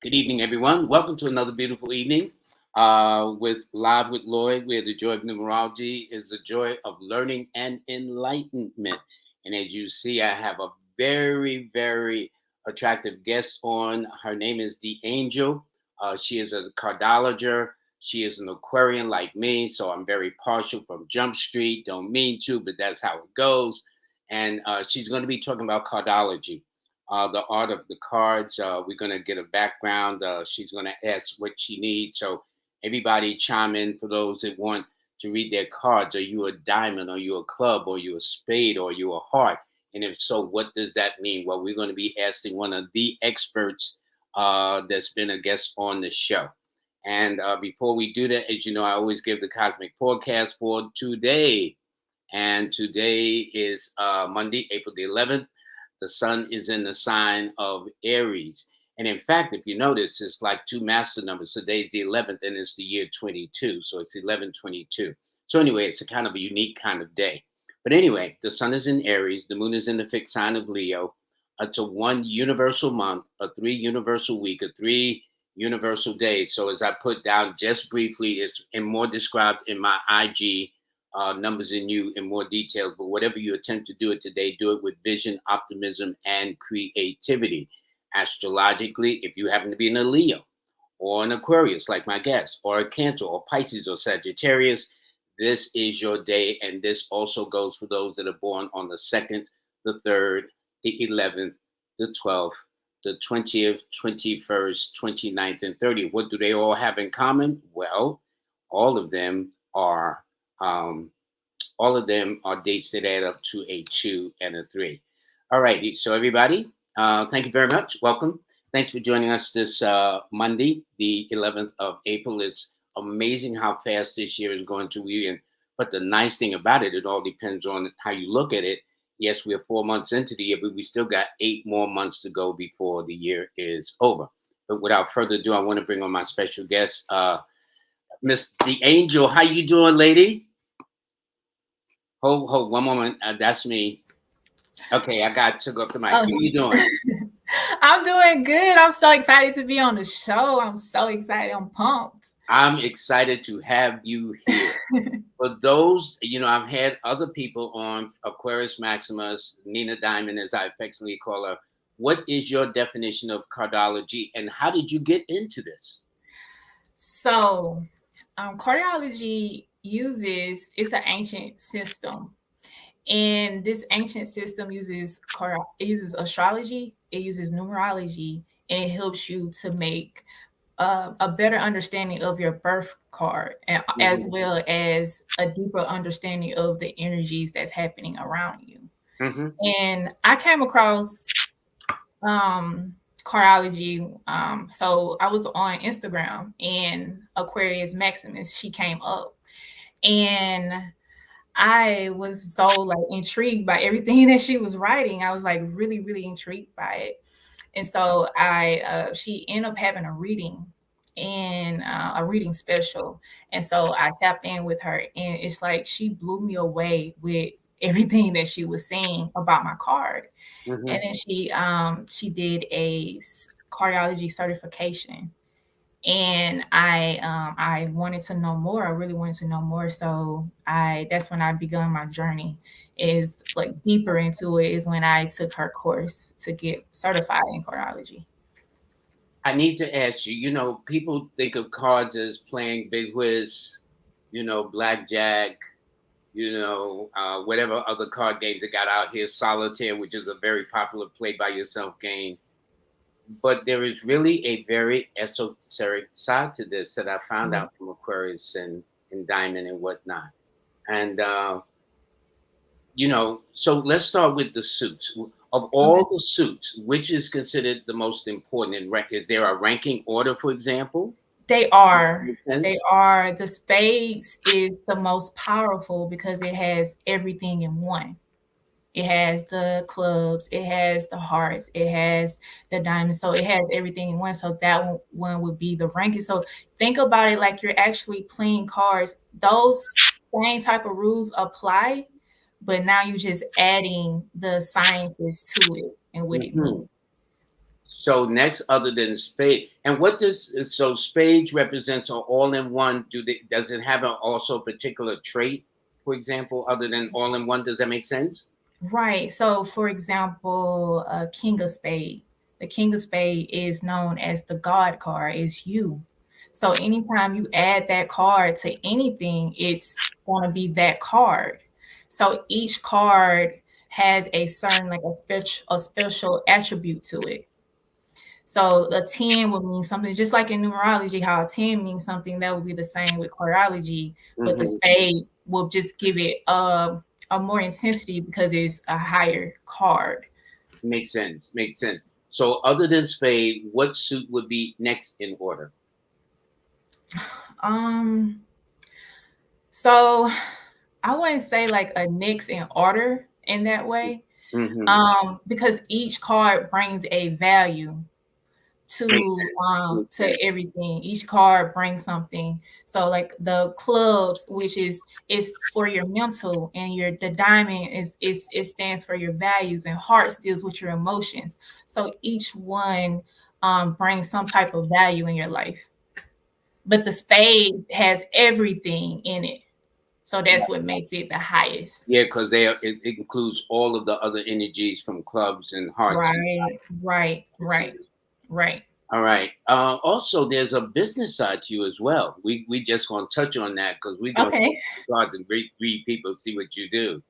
Good evening, everyone. Welcome to another beautiful evening with Live with Lloyd, where the joy of numerology is the joy of learning and enlightenment. And as you see, I have a very, very attractive guest on. Her name is DeAngel. She is a Cardologer. She is an Aquarian like me, so I'm very partial from Jump Street. Don't mean to, but that's how it goes. And she's going to be talking about cardology, the art of the cards. We're going to get a background. She's going to ask what she needs. So everybody chime in for those that want to read their cards. Are you a diamond? Are you a club? Are you a spade? Or are you a heart? And if so, what does that mean? Well, we're going to be asking one of the experts that's been a guest on the show. And before we do that, as you know, I always give the cosmic forecast for today. And today is Monday, April the 11th. The sun is in the sign of Aries. And in fact, if you notice, it's like two master numbers. Today's the 11th and it's the year 22. So it's 1122. So anyway, it's a kind of a unique kind of day. But anyway, the sun is in Aries. The moon is in the fixed sign of Leo. It's a one universal month, a three universal week, a three universal day. So as I put down just briefly, it's and more described in my IG numbers in you in more details. But whatever you attempt to do it today, do it with vision, optimism, and creativity. Astrologically, if you happen to be in a Leo or an Aquarius, like my guest, or a Cancer, or Pisces, or Sagittarius, this is your day. And this also goes for those that are born on the 2nd, the 3rd, the 11th, the 12th, the 20th, 21st, 29th, and 30th. What do they all have in common? Well, all of them are um, dates that add up to a two and a three. All righty. So everybody, thank you very much. Welcome. Thanks for joining us this Monday, the 11th of April. It's amazing how fast this year is going to be. But the nice thing about it, it all depends on how you look at it. Yes, we are 4 months into the year, but we still got 8 more months to go before the year is over. But without further ado, I want to bring on my special guest, Miss DeAngel. How you doing, lady? Hold, one moment. That's me. Okay, I got took up the mic. How Oh, you doing? I'm doing good. I'm so excited to be on the show. I'm so excited. I'm pumped. I'm excited to have you here. For those, I've had other people on Aquarius Maximus, Nina Diamond, as I affectionately call her. What is your definition of cardology, and how did you get into this? So, cardiology it's an ancient system, and this ancient system it uses astrology, it uses numerology, and it helps you to make a better understanding of your birth card, and as Hmm. well as a deeper understanding of the energies that's happening around you. Hmm. And I came across um cardiology. So I was on Instagram and Aquarius Maximus, she came up, and I was so like intrigued by everything that she was writing. I was like really, really intrigued by it. And so I she ended up having a reading, and a reading special. And so I tapped in with her, and it's like she blew me away with everything that she was saying about my card. And Hmm. then she did cardiology certification, and I wanted to know more. I really wanted to know more, so I that's when I began my journey. Is like deeper into it is when I took her course to get certified in cardiology. I need to ask you. People think of cards as playing big whiz, blackjack, whatever other card games that got out here, solitaire, which is a very popular play by yourself game. But there is really a very esoteric side to this that I found Mhm. out from Aquarius and Diamond and whatnot. And, so let's start with the suits. Of Okay. all the suits, which is considered the most important in rank? Is there a ranking order, for example? They Does that are. make They sense? are. The spades is the most powerful because it has everything in one. It has the clubs, it has the hearts, it has the diamonds. So it has everything in one. So that one would be the ranking. So think about it like you're actually playing cards. Those same type of rules apply, but now you're just adding the sciences to it and what it Hmm. means. So next, other than spade, and what does so spades represents an all-in-one? Does it have also a particular trait, for example, other than all-in-one? Does that make sense? Right. So, for example, King of Spade. The King of Spade is known as the God card. It's you. So, anytime you add that card to anything, it's going to be that card. So, each card has a certain, like a special attribute to it. So, a 10 would mean something just like in numerology, how a 10 means something that would be the same with cardology, but the Hmm. spade will just give it a more intensity because it's a higher card. Makes sense. Makes sense. So other than spade, what suit would be next in order? Um, so I wouldn't say like a next in order in that way. Hmm. Because each card brings a value Makes sense. Makes to sense. everything. Each card brings something. So like the clubs, which is for your mental, and the diamond is it stands for your values, and hearts deals with your emotions. So each one brings some type of value in your life. But the spade has everything in it. So that's what makes it the highest. Yeah, because it includes all of the other energies from clubs and hearts. Right, right, right, right. All right. Also, there's a business side to you as well. We just gonna touch on that because we're gonna Okay. start to read people see what you do.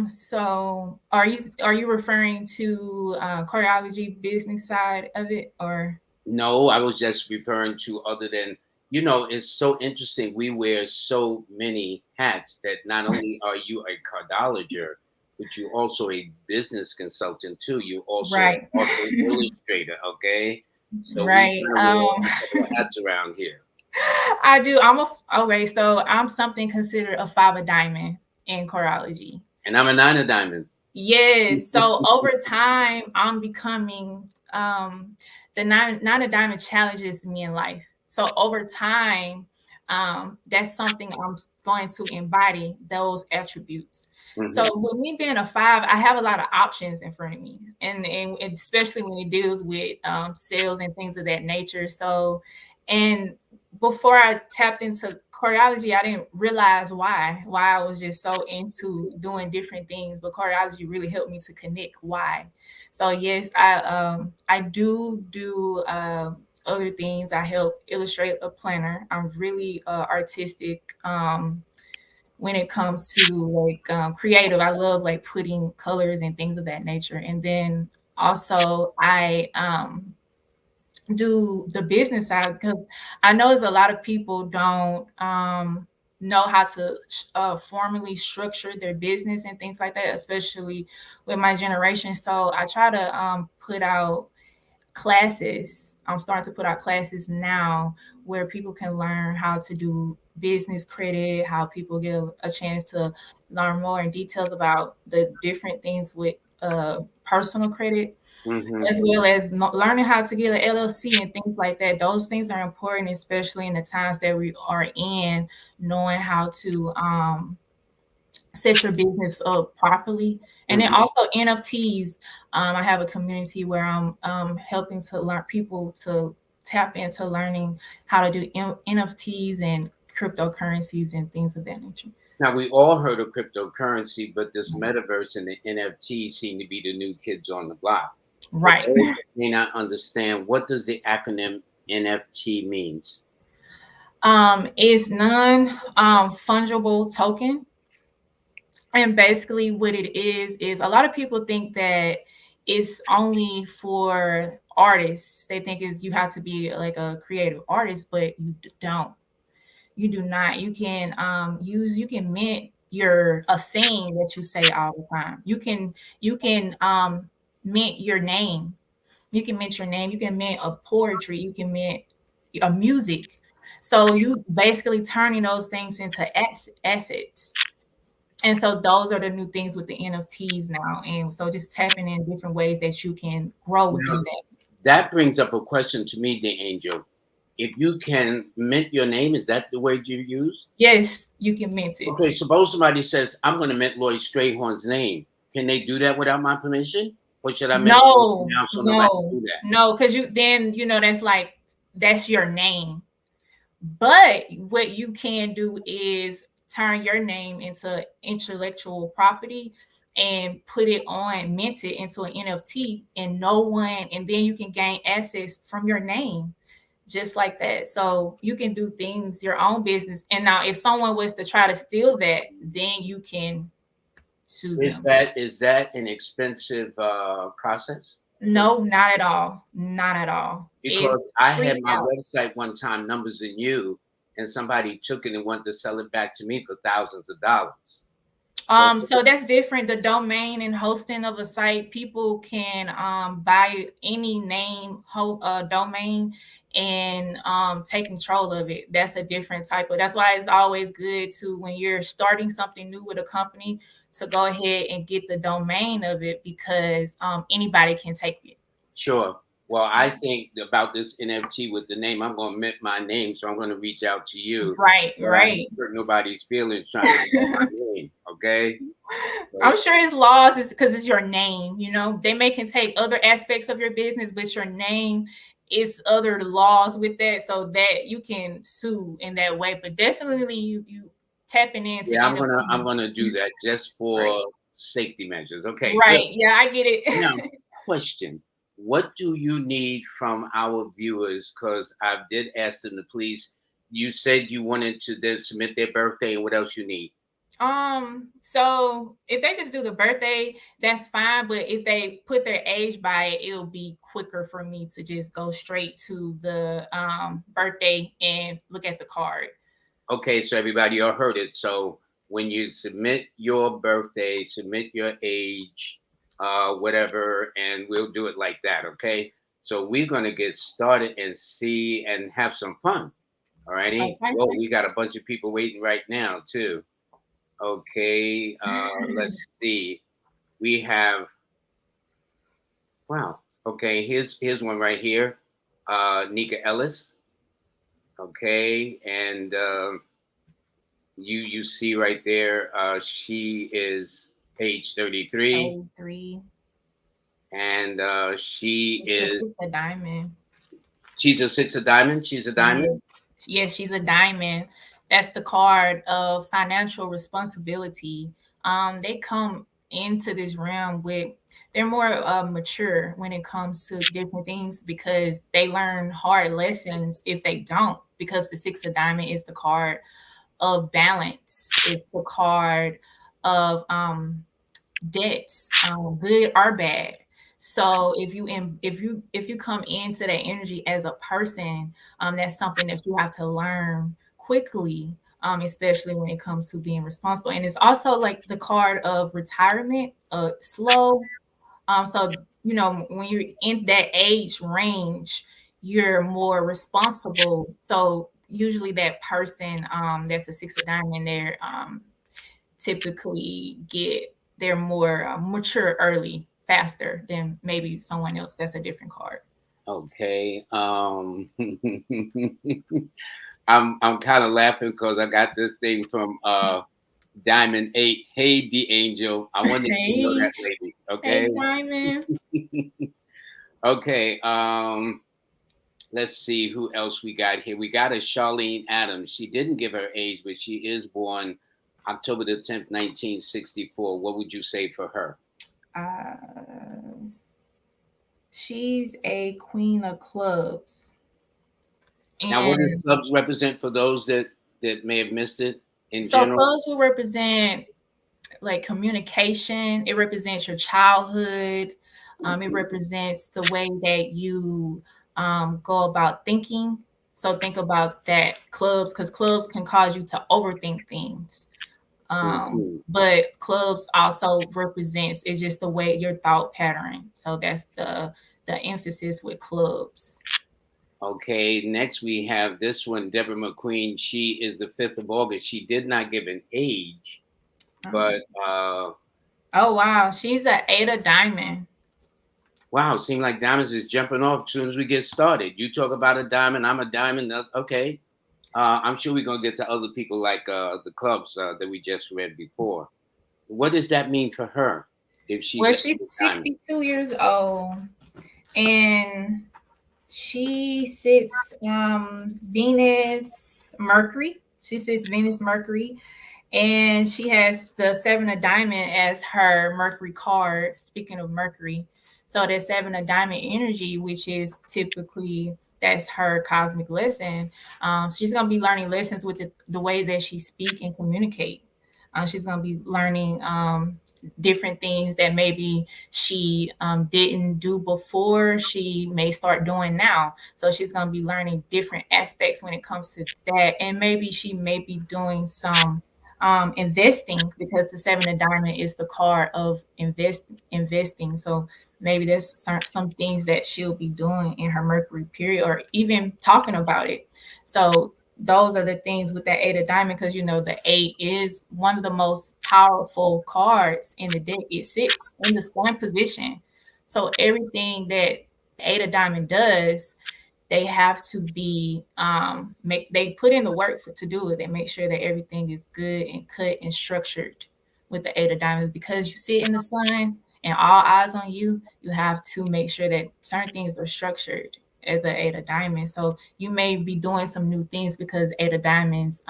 So are you referring to cardiology business side of it, or No, I was just referring to other than it's so interesting. We wear so many hats that not only are you a cardologer, but you also a business consultant too. You right, also illustrator. Okay, so we right? kind of wear a couple of hats around here. I do. Okay. So I'm something considered a five of diamond in cardiology. And I'm a nine of diamond. Yes. So over time, I'm becoming the nine of diamond challenges me in life. So over time, that's something I'm going to embody those attributes. So Hmm. with me being a five, I have a lot of options in front of me, and especially when it deals with sales and things of that nature. So, and before I tapped into choreology, I didn't realize why I was just so into doing different things. But choreology really helped me to connect why. So yes, I do other things. I help illustrate a planner. I'm really artistic when it comes to like creative. I love like putting colors and things of that nature. And then also I do the business side because I know there's a lot of people don't know how to formally structure their business and things like that, especially with my generation. So I try to put out classes. I'm starting to put out classes now where people can learn how to do business credit, how people get a chance to learn more in details about the different things with personal credit, Hmm. as well as learning how to get an LLC and things like that. Those things are important, especially in the times that we are in, knowing how to set your business up properly. And then Hmm. also NFTs. I have a community where I'm helping to learn people to tap into learning how to do NFTs and cryptocurrencies and things of that nature. Now we all heard of cryptocurrency, but this metaverse and the NFT seem to be the new kids on the block. For Right. those that may not understand, what does the acronym NFT means? Is non fungible token. And basically, what it is a lot of people think that it's only for artists. They think is you have to be like a creative artist, but you don't. You do not. You can you can mint your a saying that you say all the time. You can mint your name. You can mint your name. You can mint a poetry. You can mint a music. So you basically turning those things into assets. And so those are the new things with the NFTs now. And so just tapping in different ways that you can grow Now, within that. that brings up a question to me, DeAngel. If you can mint your name, is that the word you use? Yes, you can mint it. Okay, suppose somebody says, I'm going to mint Lloyd Strayhorn's name. Can they do that without my permission? Or should I mention No, now so nobody no, do that? no, because that's your name. But what you can do is turn your name into intellectual property and put it on, mint it into an NFT, and then you can gain access from your name just like that. So you can do things, your own business. And now, if someone was to try to steal that, then you can sue them. Is that an expensive process? No, not at all. Not at all. Because It's I had free my out. website one time, Numbers in You, and somebody took it and wanted to sell it back to me for thousands of dollars. So that's different. The domain and hosting of a site, people can buy any name, domain, and take control of it. That's a different type of. That's why it's always good to, when you're starting something new with a company, to go ahead and get the domain of it, because anybody can take it. Sure. Well, I think about this NFT with the name. I'm going to mint my name, so I'm going to reach out to you. Right, But I right. don't hurt nobody's feelings trying to get my name. Okay. I'm sure it's laws, is because it's your name. They can take other aspects of your business, but your name is other laws with that, so that you can sue in that way. But definitely, you tapping into Yeah, NFT. I'm gonna do that just for Right. safety measures. Okay, good. Right. Yeah, I get Now, it. question: what do you need from our viewers? Because I did ask them to please. You said you wanted to then submit their birthday, and what else you need? So if they just do the birthday, that's fine. But if they put their age by it, it'll be quicker for me to just go straight to the birthday and look at the card. Okay, so everybody, you all heard it. So when you submit your birthday, submit your age, whatever, and we'll do it like that. Okay. So we're gonna get started and see and have some fun. All righty. Okay. Whoa, we got a bunch of people waiting right now too. Okay. Let's see. We have wow. Okay, here's one right here. Nika Ellis. Okay, and you see right there, she is age 33, 3. and she It's is a 6 of diamond. she's a 6 of diamond. She's a diamond. Yes. Yes, she's a diamond. That's the card of financial responsibility. They come into this realm with, they're more mature when it comes to different things, because they learn hard lessons if they don't, because the 6 of diamond is the card of balance. It's the card of debts, good or bad. So if you come into that energy as a person, that's something that you have to learn quickly, especially when it comes to being responsible. And it's also like the card of retirement, slow. So when you're in that age range, you're more responsible. So usually that person, that's a 6 of diamond, typically they're more mature early, faster than maybe someone else that's a different card. Okay. I'm kind of laughing because I got this thing from Diamond 8. Hey, DeAngel. I wanted to know Hey, that lady. hey, Okay. Diamond. Okay. Let's see who else we got here. We got a Charlene Adams. She didn't give her age, but she is born October the 10th, 1964. What would you say for her? She's a queen of clubs. Now, what does clubs represent for those that may have missed it in general? Clubs will represent like communication. It represents your childhood. It represents the way that you go about thinking. So think about that, clubs, because clubs can cause you to overthink things. But clubs also represents, it's just the way your thought pattern. So that's the emphasis with clubs. Okay, next we have this one, Deborah McQueen. She is the 5th of August. She did not give an age, but oh wow, she's an 8 of diamond. Wow, it seems like diamonds is jumping off as soon as we get started. You talk about a diamond, I'm a diamond. Okay. I'm sure we're going to get to other people like the clubs that we just read before. What does that mean for her? if she's Well, a she's diamond? 62 years old, and she sits Venus Mercury. She sits Venus Mercury, and she has the seven of diamond as her Mercury card. Speaking of Mercury, so that seven of diamond energy, which is typically that's her cosmic lesson. She's gonna be learning lessons with the way that she speak and communicate. She's gonna be learning different things that maybe she didn't do before. She may start doing now. So she's gonna be learning different aspects when it comes to that, and maybe she may be doing some investing, because the seven of diamond is the card of investing. So maybe there's some things that she'll be doing in her Mercury period, or even talking about it. So those are the things with that eight of diamond, because you know the eight is one of the most powerful cards in the deck. It sits in the sun position. So everything that eight of diamond does, they have to be they put in the work to do it. They make sure that everything is good and cut and structured with the eight of diamonds, because you sit in the sun and all eyes on you. You have to make sure that certain things are structured as an eight of diamonds. So you may be doing some new things, because eight of diamonds,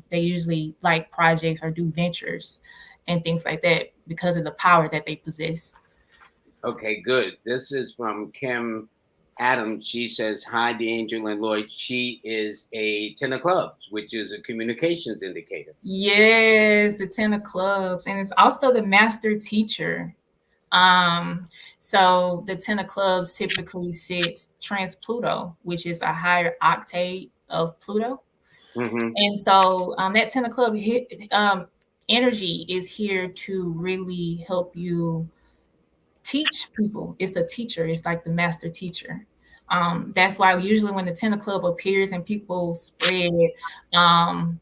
they usually like projects or do ventures and things like that because of the power that they possess. Okay, good. This is from Kim Adams. She says, "Hi, DeAngel and Lloyd. She is a ten of clubs, which is a communications indicator." Yes, the ten of clubs, and it's also the master teacher. Um, so the ten of clubs typically sits trans Pluto, which is a higher octave of Pluto. Mm-hmm. And so that ten of club energy is here to really help you teach people. It's a teacher. It's like the master teacher. That's why usually when the ten of club appears and people spread, um,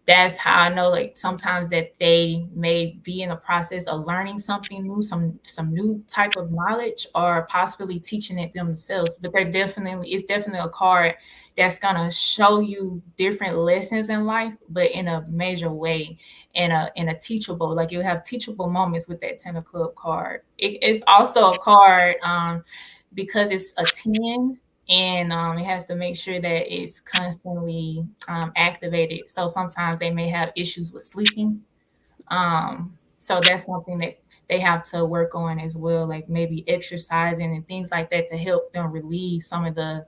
that's how I know, like, sometimes that they may be in the process of learning something new, some new type of knowledge, or possibly teaching it themselves. But it's definitely a card that's gonna show you different lessons in life, but in a major way, in a teachable, like you have teachable moments with that ten of club card. It's also a card because it's a 10, and it has to make sure that it's constantly activated. So sometimes they may have issues with sleeping. So that's something that they have to work on as well, like maybe exercising and things like that, to help them relieve some of the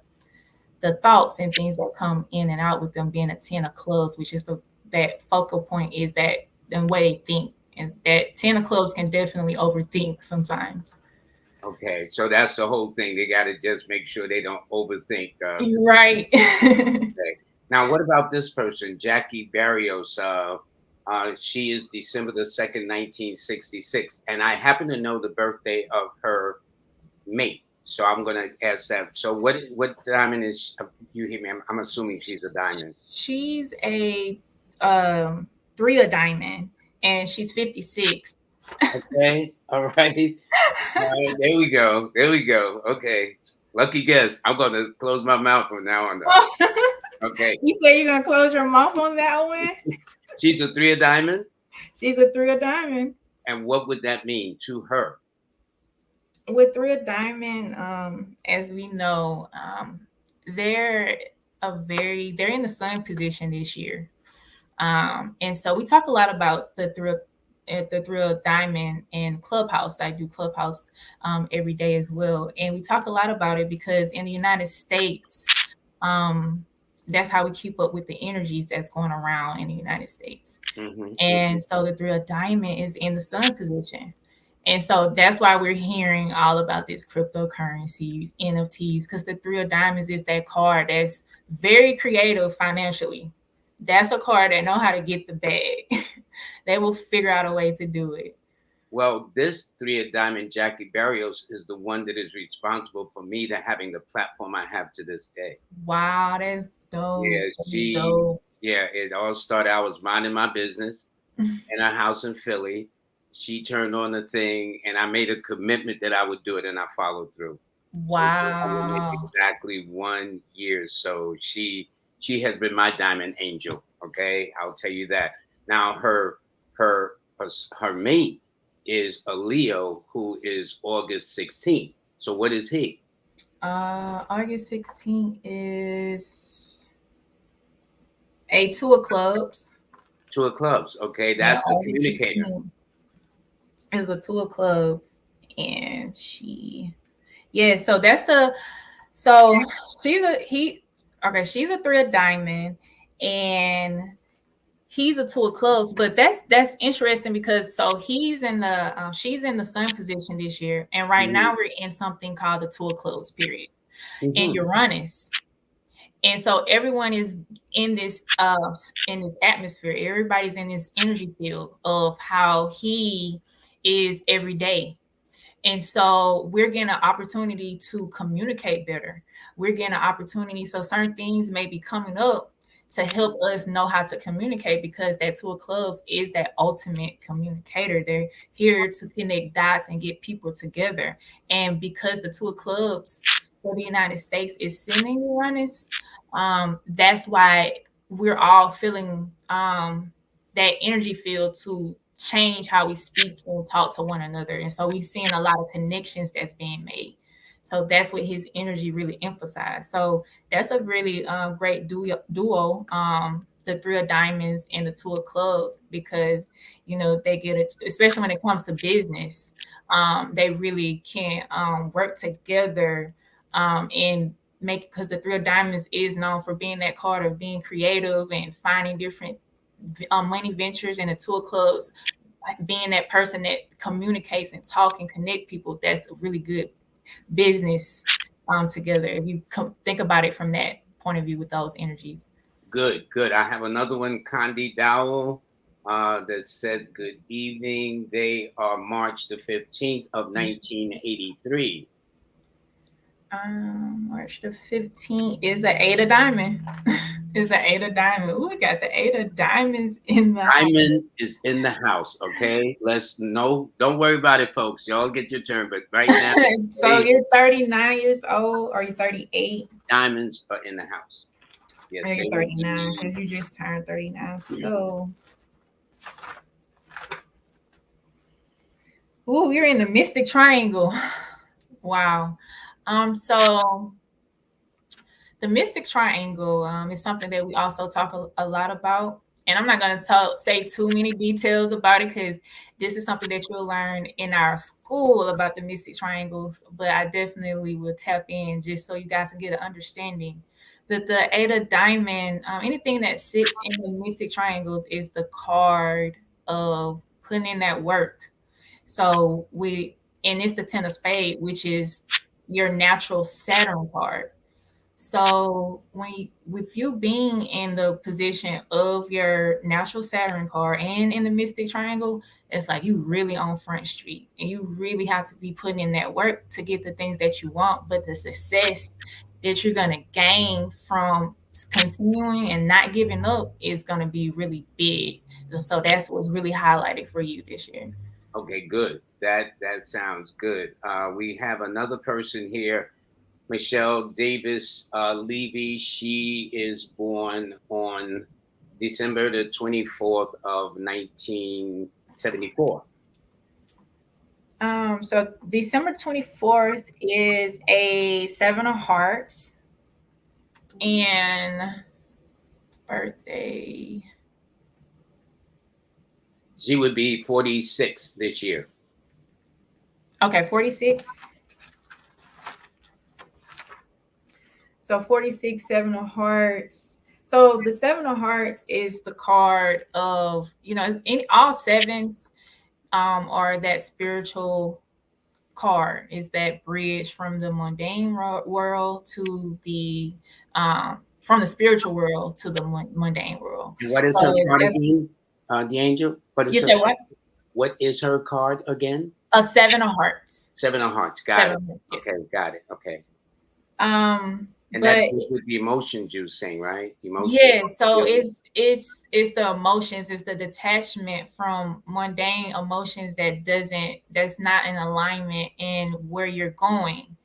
thoughts and things that come in and out with them being a 10 of clubs, which is that focal point is that the way they think. And that 10 of clubs can definitely overthink sometimes. Okay, so that's the whole thing. They got to just make sure they don't overthink. Right. Okay. Now, what about this person, Jackie Barrios? She is December the 2nd, 1966, and I happen to know the birthday of her mate. So I'm going to ask that. So what diamond is you hear me? I'm assuming she's a diamond. She's a um, three of diamond, and she's 56. Okay, all right. All right, there we go. There we go. Okay, lucky guess. I'm going to close my mouth from now on. Okay, You say you're gonna close your mouth on that one? she's a three of diamond, She's a three of diamond. and what would that mean to her? With three of diamond, as we know, they're they're in the sun position this year. And so we talk a lot about the thrill diamond and clubhouse. I do clubhouse every day as well, and we talk a lot about it because in the United States, um, that's how we keep up with the energies that's going around in the United States. Hmm. And so the thrill diamond is in the sun position. And so that's why we're hearing all about this cryptocurrency, NFTs, because the three of diamonds is that card that's very creative financially. That's a card that know how to get the bag. They will figure out a way to do it. Well, this three of diamond, Jackie Barrios, is the one that is responsible for me to having the platform I have to this day. Wow, that's dope. Yeah, That's dope. yeah, it all started. I was minding my business in a house in Philly. She turned on the thing, and I made a commitment that I would do it, and I followed through. So I will make Wow. exactly 1 year. So she has been my diamond angel. Okay, I'll tell you that. Now her her mate. is a Leo who is August 16th. So what is he? August 16th is a two of clubs. Two of clubs. Okay, Yeah, that's a August communicator. 16th is a two of clubs, and yeah. So that's so she's a three of diamond, and he's a two of clubs. But that's interesting because so she's in the sun position this year, and right now we're in something called the two of clubs period, and Mm-hmm. Uranus. And so everyone is in this atmosphere. Everybody's in this energy field of how he is every day. And so we're getting an opportunity to communicate better. We're getting an opportunity. So certain things may be coming up to help us know how to communicate, because that two of clubs is that ultimate communicator. They're here to connect dots and get people together. And because the two of clubs for the United States is sending Uranus, that's why we're all feeling that energy field to change how we speak and talk to one another. And so we're seeing a lot of connections that's being made. So that's what his energy really emphasized. So that's a really great duo, the three of diamonds and the two of clubs, because they get it, especially when it comes to business. They really can work together and make, because the three of diamonds is known for being that card of being creative and finding different money ventures, and the two of clubs being that person that communicates and talk and connect people. That's a really good business together, if you think about it from that point of view with those energies. Good, good. I have another one, Condi Dowell, that said, good evening. They are March the 15th of 1983. March the 15th is an eight of diamond. Is an eight of diamond. Ooh, we got the eight of diamonds in the Diamond is in the house, okay? Don't worry about it, folks. Y'all get your turn, but right now, So you're 39 years old, or you're 38? diamonds are in the house. Yes, You're 39 because you just turned 39. So, ooh, you're in the Mystic Triangle. Wow. So the Mystic Triangle is something that we also talk a lot about. And I'm not going to say too many details about it, because this is something that you'll learn in our school about the Mystic Triangles. But I definitely will tap in just so you guys can get an understanding that the Eight of Diamond, anything that sits in the Mystic Triangles is the card of putting in that work. So and it's the Ten of Spades, which is your natural Saturn card. So with you being in the position of your natural Saturn card and in the Mystic Triangle, it's like you really on Front Street, and you really have to be putting in that work to get the things that you want. But the success that you're going to gain from continuing and not giving up is going to be really big. So that's what's really highlighted for you this year. Okay, good. That sounds good. We have another person here, Michelle Davis Levy. She is born on December the 24th of 1974. So December 24th is a Seven of Hearts, and birthday. She would be 46 this year. Okay, 46. So 46, Seven of Hearts. So the Seven of Hearts is the card of, all sevens are that spiritual card, is that bridge from the mundane world to the from the spiritual world to the mundane world. And what is her card again, DeAngel? You said what? What is her card again? A Seven of Hearts. Seven of Hearts. Got it. Yes. Okay, got it. Okay. And that's with the emotions you saying, right? Emotions. Yeah, so it's the emotions, it's the detachment from mundane emotions that's not in alignment in where you're going.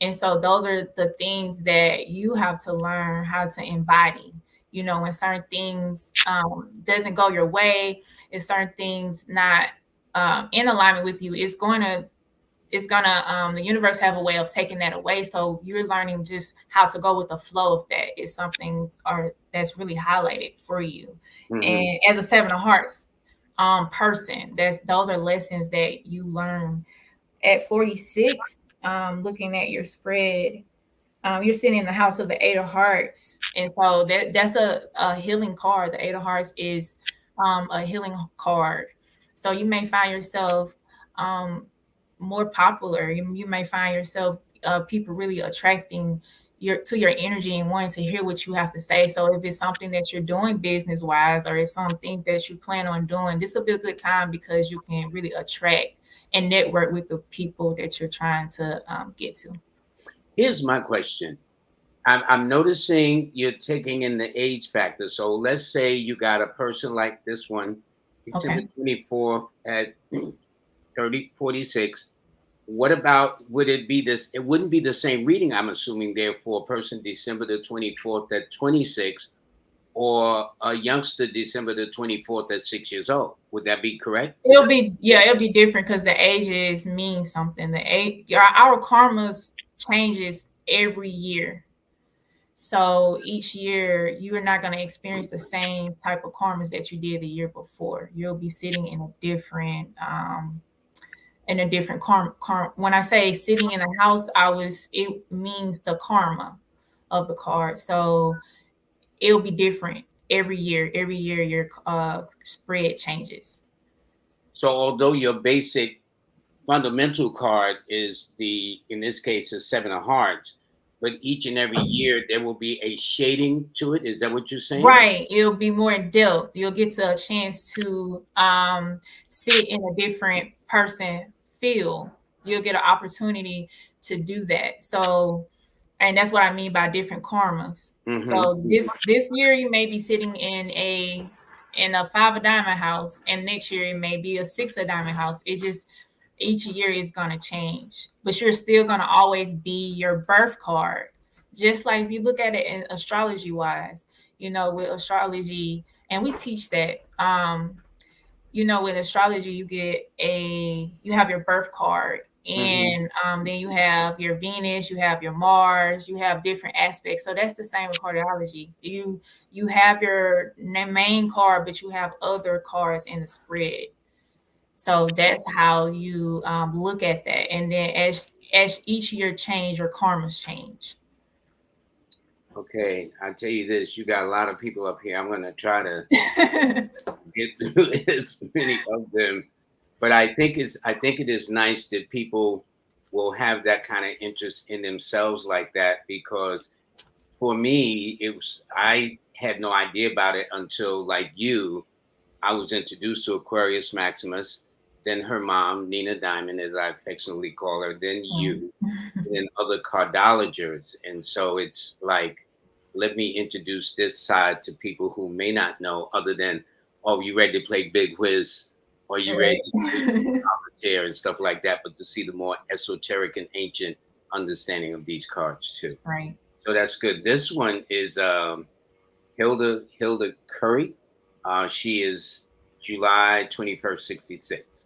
And so those are the things that you have to learn how to embody. When certain things doesn't go your way, if certain things not in alignment with you, the universe have a way of taking that away. So you're learning just how to go with the flow of that. It's something that's really highlighted for you. And as a Seven of Hearts person, those are lessons that you learn at 46. Looking at your spread, you're sitting in the house of the Eight of Hearts, and so that's a healing card. The Eight of Hearts is a healing card. So you may find yourself more popular. You may find yourself people really attracting your energy and wanting to hear what you have to say. So if it's something that you're doing business wise, or it's some things that you plan on doing, this will be a good time because you can really attract and network with the people that you're trying to get to. Here's my question. I'm noticing you're taking in the age factor. So let's say you got a person like this one, December 24th at 46. What about, would it be this? It wouldn't be the same reading, I'm assuming, there for a person December the 24th at 26, or a youngster December the 24th at 6 years old. Would that be correct? It'll be different because the ages mean something. Our karmas changes every year. So each year you are not going to experience the same type of karmas that you did the year before. You'll be sitting in a different karma. When I say sitting in a house, it means the karma of the card. So it'll be different every year. Every year your spread changes. So although your basic fundamental card is in this case, the Seven of Hearts, but each and every year there will be a shading to it. Is that what you're saying? Right. It'll be more in depth. You'll get to a chance to sit in a different person feel. You'll get an opportunity to do that. So, and that's what I mean by different karmas. So this year you may be sitting in a Five of Diamond house, and next year it may be a Six of Diamond house. It just each year is going to change, but you're still going to always be your birth card. Just like if you look at it in astrology wise, with astrology, and we teach that, with astrology, you have your birth card, and then you have your Venus, you have your Mars, you have different aspects. So that's the same with cardiology. You have your main card, but you have other cards in the spread. So that's how you look at that. And then as each year change, your karmas change. Okay, I'll tell you this. You got a lot of people up here. I'm going to try to get through as many of them. But I think it is nice that people will have that kind of interest in themselves like that, because for me, I had no idea about it until, like you, I was introduced to Aquarius Maximus, then her mom, Nina Diamond, as I affectionately call her, then you, then other cardologers. And so it's like, let me introduce this side to people who may not know, other than, oh, you ready to play Big Whiz, or you ready to play solitaire and stuff like that, but to see the more esoteric and ancient understanding of these cards too. Right. So that's good. This one is Hilda Curry. She is July 21st, 66.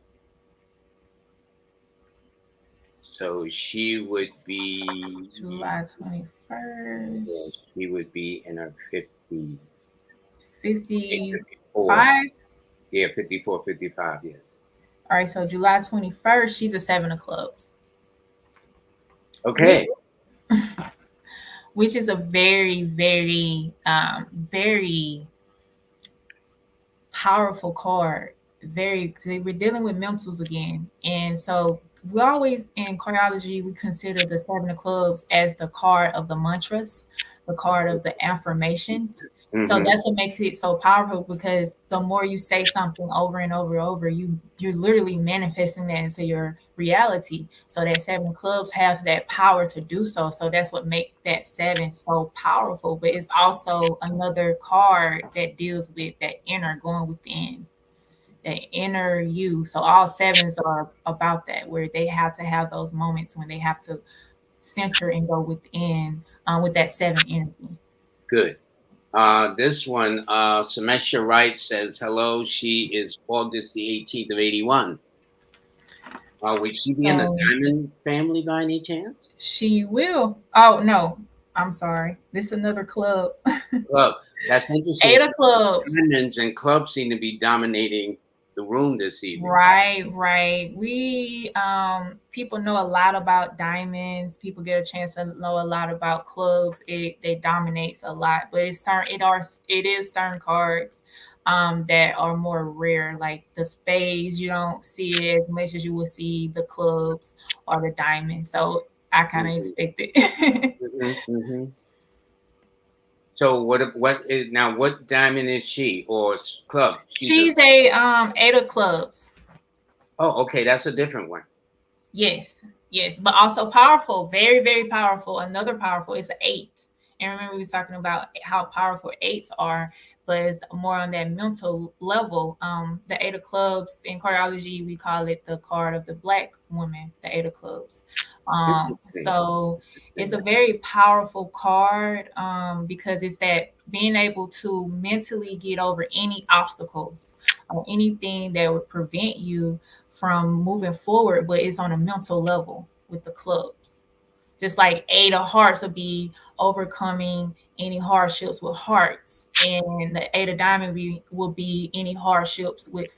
So she would be July 21st. Yes, she would be in her 50s. 55? Yeah, 54, 55, yes. All right, so July 21st, she's a Seven of Clubs. Okay. Which is a very, very, very powerful card. We're dealing with mentals again. And so we always, in cardiology, we consider the Seven of Clubs as the card of the mantras, the card of the affirmations. So that's what makes it so powerful, because the more you say something over and over and over, you're literally manifesting that into your reality. So that Seven of Clubs has that power to do so. So that's what makes that seven so powerful. But it's also another card that deals with that inner, going within, that inner you. So all sevens are about that, where they have to have those moments when they have to center and go within with that seven energy. Good. This one, Semesha Wright says, hello. She is August the 18th of 81. Would she be in the So diamond family by any chance? she will. Oh no, I'm sorry. This is another club. Club. That's interesting. Eight of So clubs. diamonds and clubs seem to be dominating the room this evening. Right, right. We people know a lot about diamonds. People get a chance to know a lot about clubs. It dominates a lot, but it is certain cards that are more rare, like the spades. You don't see it as much as you will see the clubs or the diamonds. So I kind of Hmm. expect it. Hmm. Hmm. So what is now? What diamond is she or club? She's a. She's a eight of clubs. Oh, okay, that's a different one. Yes, yes, but also powerful, very, very powerful. Another powerful is an eight. And remember, we was talking about how powerful eights are, but it's more on that mental level. The eight of clubs in cardiology, we call it the card of the black woman, the eight of clubs. Interesting. So it's Interesting. a very powerful card because it's that being able to mentally get over any obstacles or anything that would prevent you from moving forward, but it's on a mental level with the clubs. Just like eight of hearts would be overcoming any hardships with hearts, and the eight of diamond will be any hardships with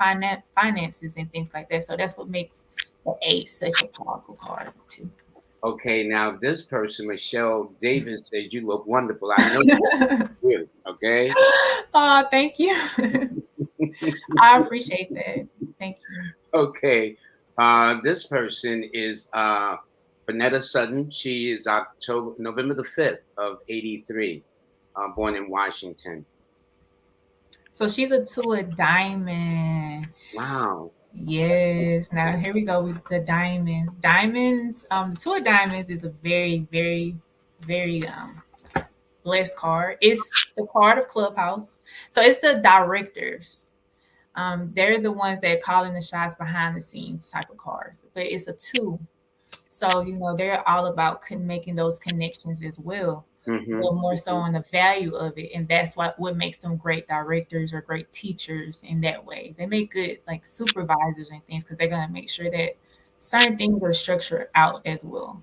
finances and things like that. So that's what makes the eight such a powerful card too. Okay, now this person, Michelle Davis, said you look wonderful. I know you do. Okay. Oh, thank you. I appreciate that. Thank you. Okay. This person is Vanetta Sutton. She is November the 5th of 83, born in Washington. So she's a two of diamond. Wow. Yes. Now here we go with the diamonds. Diamonds, the two of diamonds is a very, very, very blessed card. It's the card of Clubhouse. So it's the directors. They're the ones that calling the shots behind the scenes type of cards. But it's a two. So, they're all about making those connections as well, Hmm. but more so on the value of it. And that's what makes them great directors or great teachers in that way. They make good like supervisors and things because they're going to make sure that certain things are structured out as well.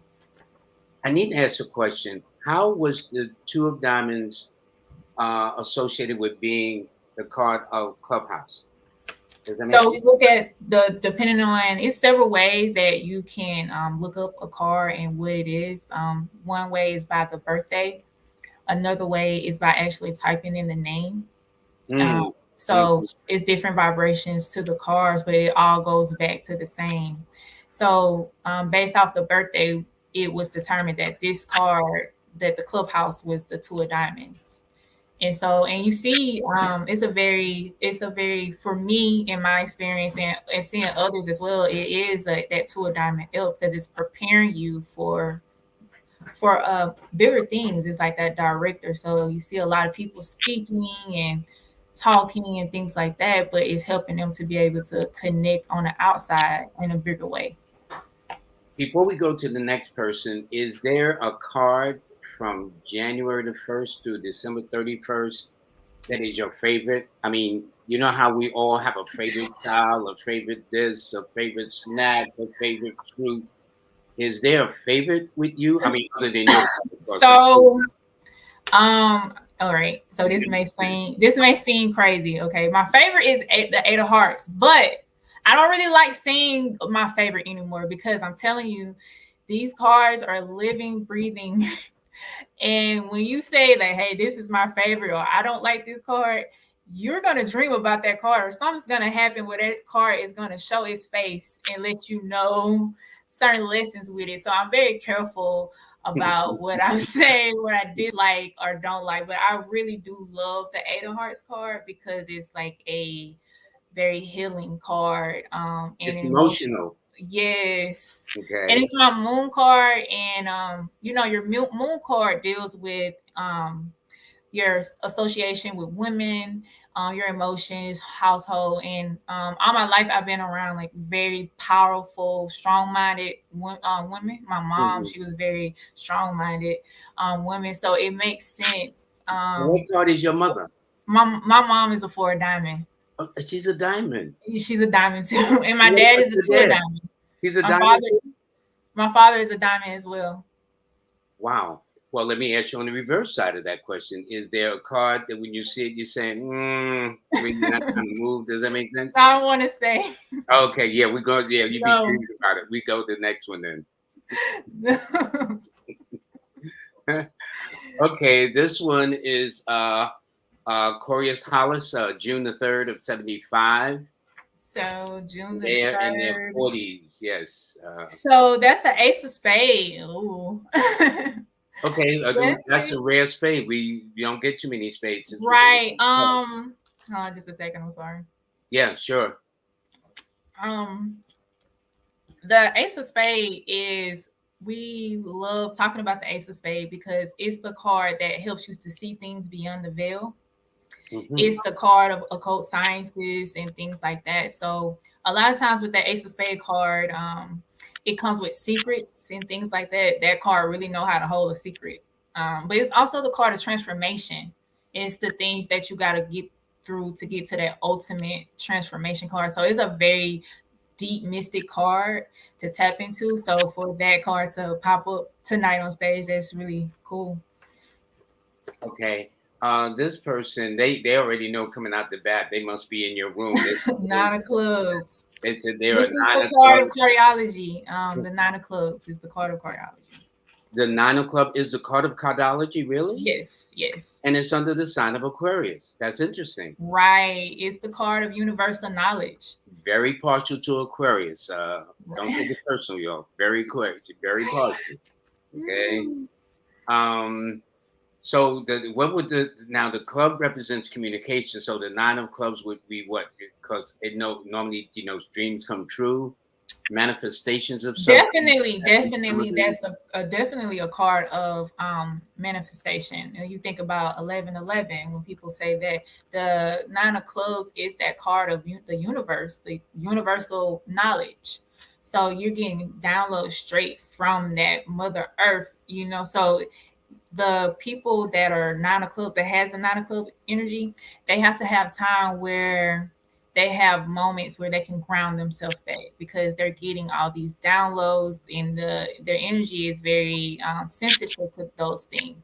I need to ask a question. How was the Two of Diamonds associated with being the card of Clubhouse? Does that make So sense? we look at depending on it's several ways that you can look up a card and what it is. One way is by the birthday. Another way is by actually typing in the name. Um, Mm. so it's different vibrations to the cards, but it all goes back to the same. So based off the birthday, it was determined that this card that the clubhouse was the two of diamonds. And you see, it's a very for me in my experience and seeing others as well, it is that two of diamond ilk because it's preparing you for bigger things. It's like that director. So you see a lot of people speaking and talking and things like that, but it's helping them to be able to connect on the outside in a bigger way. Before we go to the next person, is there a card from January the 1st through December 31st that is your favorite? I mean, you know how we all have a favorite child, a favorite this, a favorite snack, a favorite fruit. Is there a favorite with you? I mean, other than yours, of course. So all right. So this may seem crazy. Okay. My favorite is the Eight of Hearts, but I don't really like seeing my favorite anymore because I'm telling you, these cards are living, breathing. And when you say that, hey, this is my favorite, or I don't like this card, you're gonna dream about that card, or something's gonna happen where that card is gonna show its face and let you know certain lessons with it. So I'm very careful about what I say, what I dislike or don't like. But I really do love the Eight of Hearts card because it's like a very healing card. And It's emotional. emotional. Yes. And Okay. it's my moon card. And your moon card deals with your association with women, your emotions, household, and all my life I've been around like very powerful, strong-minded women. My mom, Mhm. she was very strong-minded women, so it makes sense. What card is your mother? My mom is a four of diamond. Oh, she's a diamond. She's a diamond too, and my Wait, dad what's is a your two of dad? diamond. He's a My diamond. father is a diamond as well. Wow. Well, let me ask you on the reverse side of that question. Is there a card that when you see it, you're saying, really not trying to move? Does that make sense? I don't want to say Okay, yeah, we go. Yeah, you be no. curious about it. We go to the next one then. Okay, this one is Corius Hollis, June the 3rd of 75. So June the They're in their 3rd. 40s, yes. So that's an ace of spade. Ooh. Okay, Let's that's see. a rare spade. We don't get too many spades since we're Right. doing. Hold on just a second. I'm sorry. Yeah, sure. Um, the ace of spade is, we love talking about the ace of spade because it's the card that helps you to see things beyond the veil. Hmm. It's the card of occult sciences and things like that. So a lot of times with that ace of spade card, it comes with secrets and things like that. That card really know how to hold a secret. But it's also the card of transformation. It's the things that you got to get through to get to that ultimate transformation card. So it's a very deep mystic card to tap into. So for that card to pop up tonight on stage, that's really cool. Okay. This person, they already know coming out the bat, they must be in your room. Nine of clubs. They said they're Which a is nine the of card of clubs. cardiology. The nine of clubs is the card of cardiology. The nine of club is the card of cardology, really? Yes, yes. And it's under the sign of Aquarius. That's interesting. Right. It's the card of universal knowledge. Very partial to Aquarius. Don't Right. take it personal, y'all. Very Aquarius. Very partial. Okay. Um. So what would the club represents communication. So the nine of clubs would be what? Because it normally denotes dreams come true, manifestations of something. Definitely. That's definitely a card of manifestation. And you think about 1111 when people say that the nine of clubs is that card of the universe, the universal knowledge. So you're getting downloads straight from that Mother Earth, So the people that are nine of club, that has the nine of club energy, they have to have time where they have moments where they can ground themselves back because they're getting all these downloads and their energy is very sensitive to those things.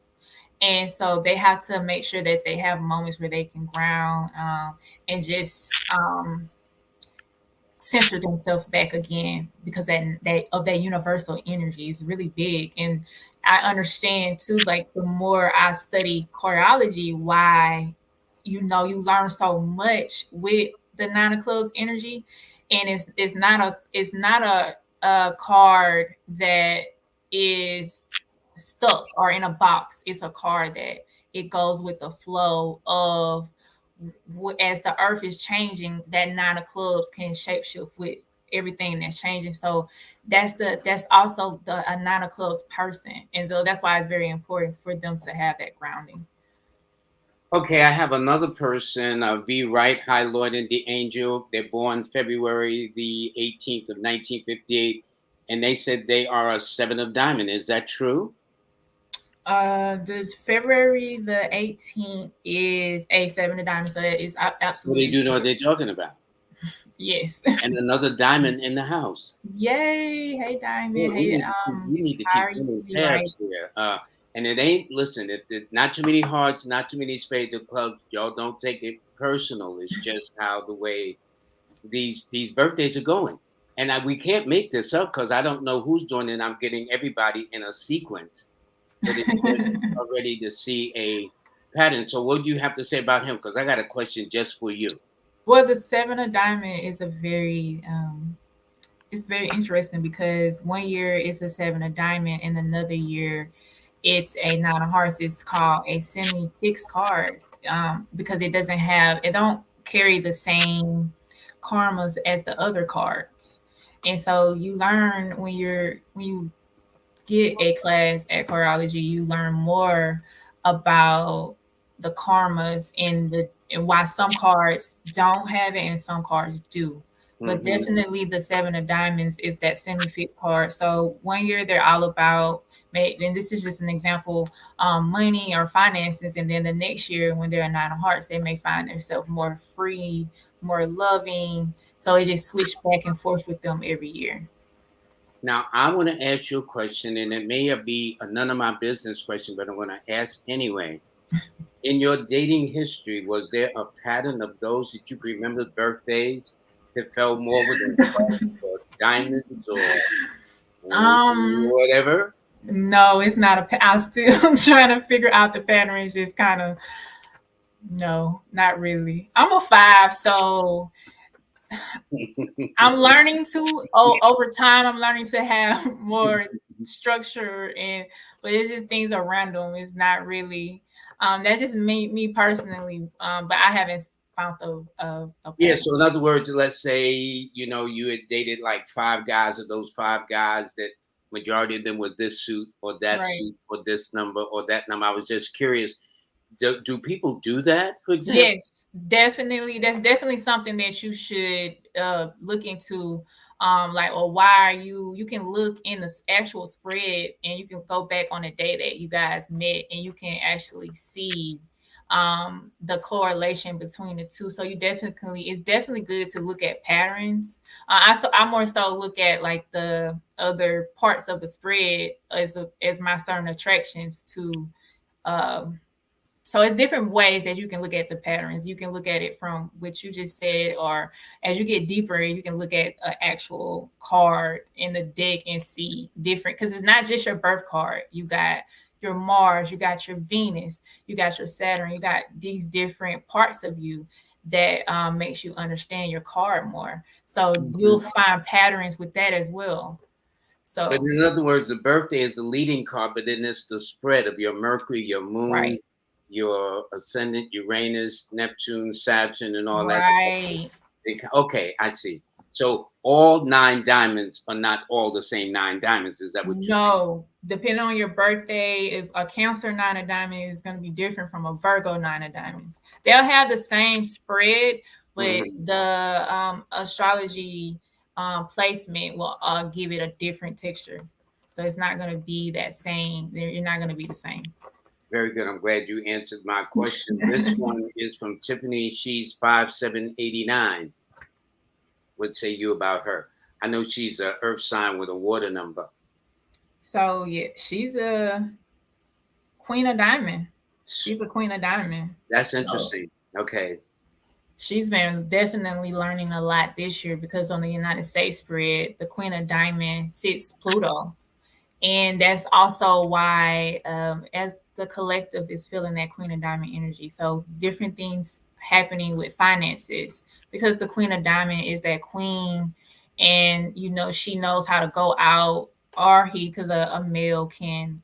And so they have to make sure that they have moments where they can ground and just center themselves back again, because that universal energy is really big. And I understand too, like the more I study choreology, why you learn so much with the nine of clubs energy. And it's not a card that is stuck or in a box. It's a card that it goes with the flow of, as the earth is changing, that nine of clubs can shapeshift with everything that's changing. So that's also a nine of clubs person. And so that's why it's very important for them to have that grounding. Okay, I have another person, V. Wright, High Lloyd, and DeAngel. They're born February the 18th of 1958, and they said they are a seven of diamond. Is that true? This February the 18th is a seven of diamonds, so that is Well, they absolutely do know what correct. they're talking about. Yes. And another diamond in the house. Yay! Hey, Yeah, Diamond. Hey, we need to how keep are you? running Be right. tabs here. And it ain't, listen, not too many hearts, not too many spades or clubs. Y'all don't take it personal. It's just how the way these birthdays are going. And we can't make this up because I don't know who's doing it. I'm getting everybody in a sequence, but it's just already to see a pattern. So what do you have to say about him? Because I got a question just for you. Well, the seven of diamond is it's very interesting because one year it's a seven of diamond and another year it's a nine of hearts. It's called a semi-fixed card because it don't carry the same karmas as the other cards. And so you learn when you get a class at choreology, you learn more about the karmas and why some cards don't have it and some cards do. But Hmm. definitely the seven of diamonds is that semi-fixed card. So one year they're all about, and this is just an example, money or finances, and then the next year when they're a nine of hearts, they may find themselves more free, more loving. So it just switched back and forth with them every year. Now, I want to ask you a question, and it may be a none of my business question, but I'm going to ask anyway. In your dating history, was there a pattern of those that you can remember birthdays that fell more within clubs or diamonds or Um, whatever? no, it's not a. I'm still trying to figure out the pattern. It's just kind of no, not really. I'm a 5, so I'm learning to. Oh, over time, I'm learning to have more structure, and but it's just things are random. It's not really. That's just me personally. But I haven't found a Yeah, pattern. so in other words, let's say, you had dated like five guys, or those five guys that majority of them were this suit or that Right. suit or this number or that number. I was just curious. Do people do that, for example? Yes, definitely. That's definitely something that you should look into. Like, or why are you can look in the actual spread and you can go back on the day that you guys met and you can actually see the correlation between the two. So it's definitely good to look at patterns. I more so look at like the other parts of the spread as my certain attractions to um so it's different ways that you can look at the patterns. You can look at it from what you just said, or as you get deeper, you can look at an actual card in the deck and see different, because it's not just your birth card. You got your Mars, you got your Venus, you got your Saturn, you got these different parts of you that makes you understand your card more. So Mhm. you'll find patterns with that as well. But So in other words, the birthday is the leading card, but then it's the spread of your Mercury, your Moon, right, your ascendant, Uranus, Neptune, Saturn, and all that stuff. right. Okay, I see. So all nine diamonds are not all the same nine diamonds. Is that what you're saying? No, depending on your birthday, if a Cancer nine of diamonds is going to be different from a Virgo nine of diamonds. They'll have the same spread, but Mhm. the astrology placement will give it a different texture. So it's not going to be that same. You're not going to be the same. Very good. I'm glad you answered my question. This one is from Tiffany. She's 5789. What say you about her? I know she's a earth sign with a water number. So yeah, she's a queen of diamond. She's a queen of diamond. That's So interesting. Okay. she's been definitely learning a lot this year because on the United States spread, the Queen of Diamond sits Pluto. And that's also why, as the collective is feeling that Queen of Diamond energy. So different things happening with finances because the Queen of Diamond is that queen, and she knows how to go out, or he, because a male can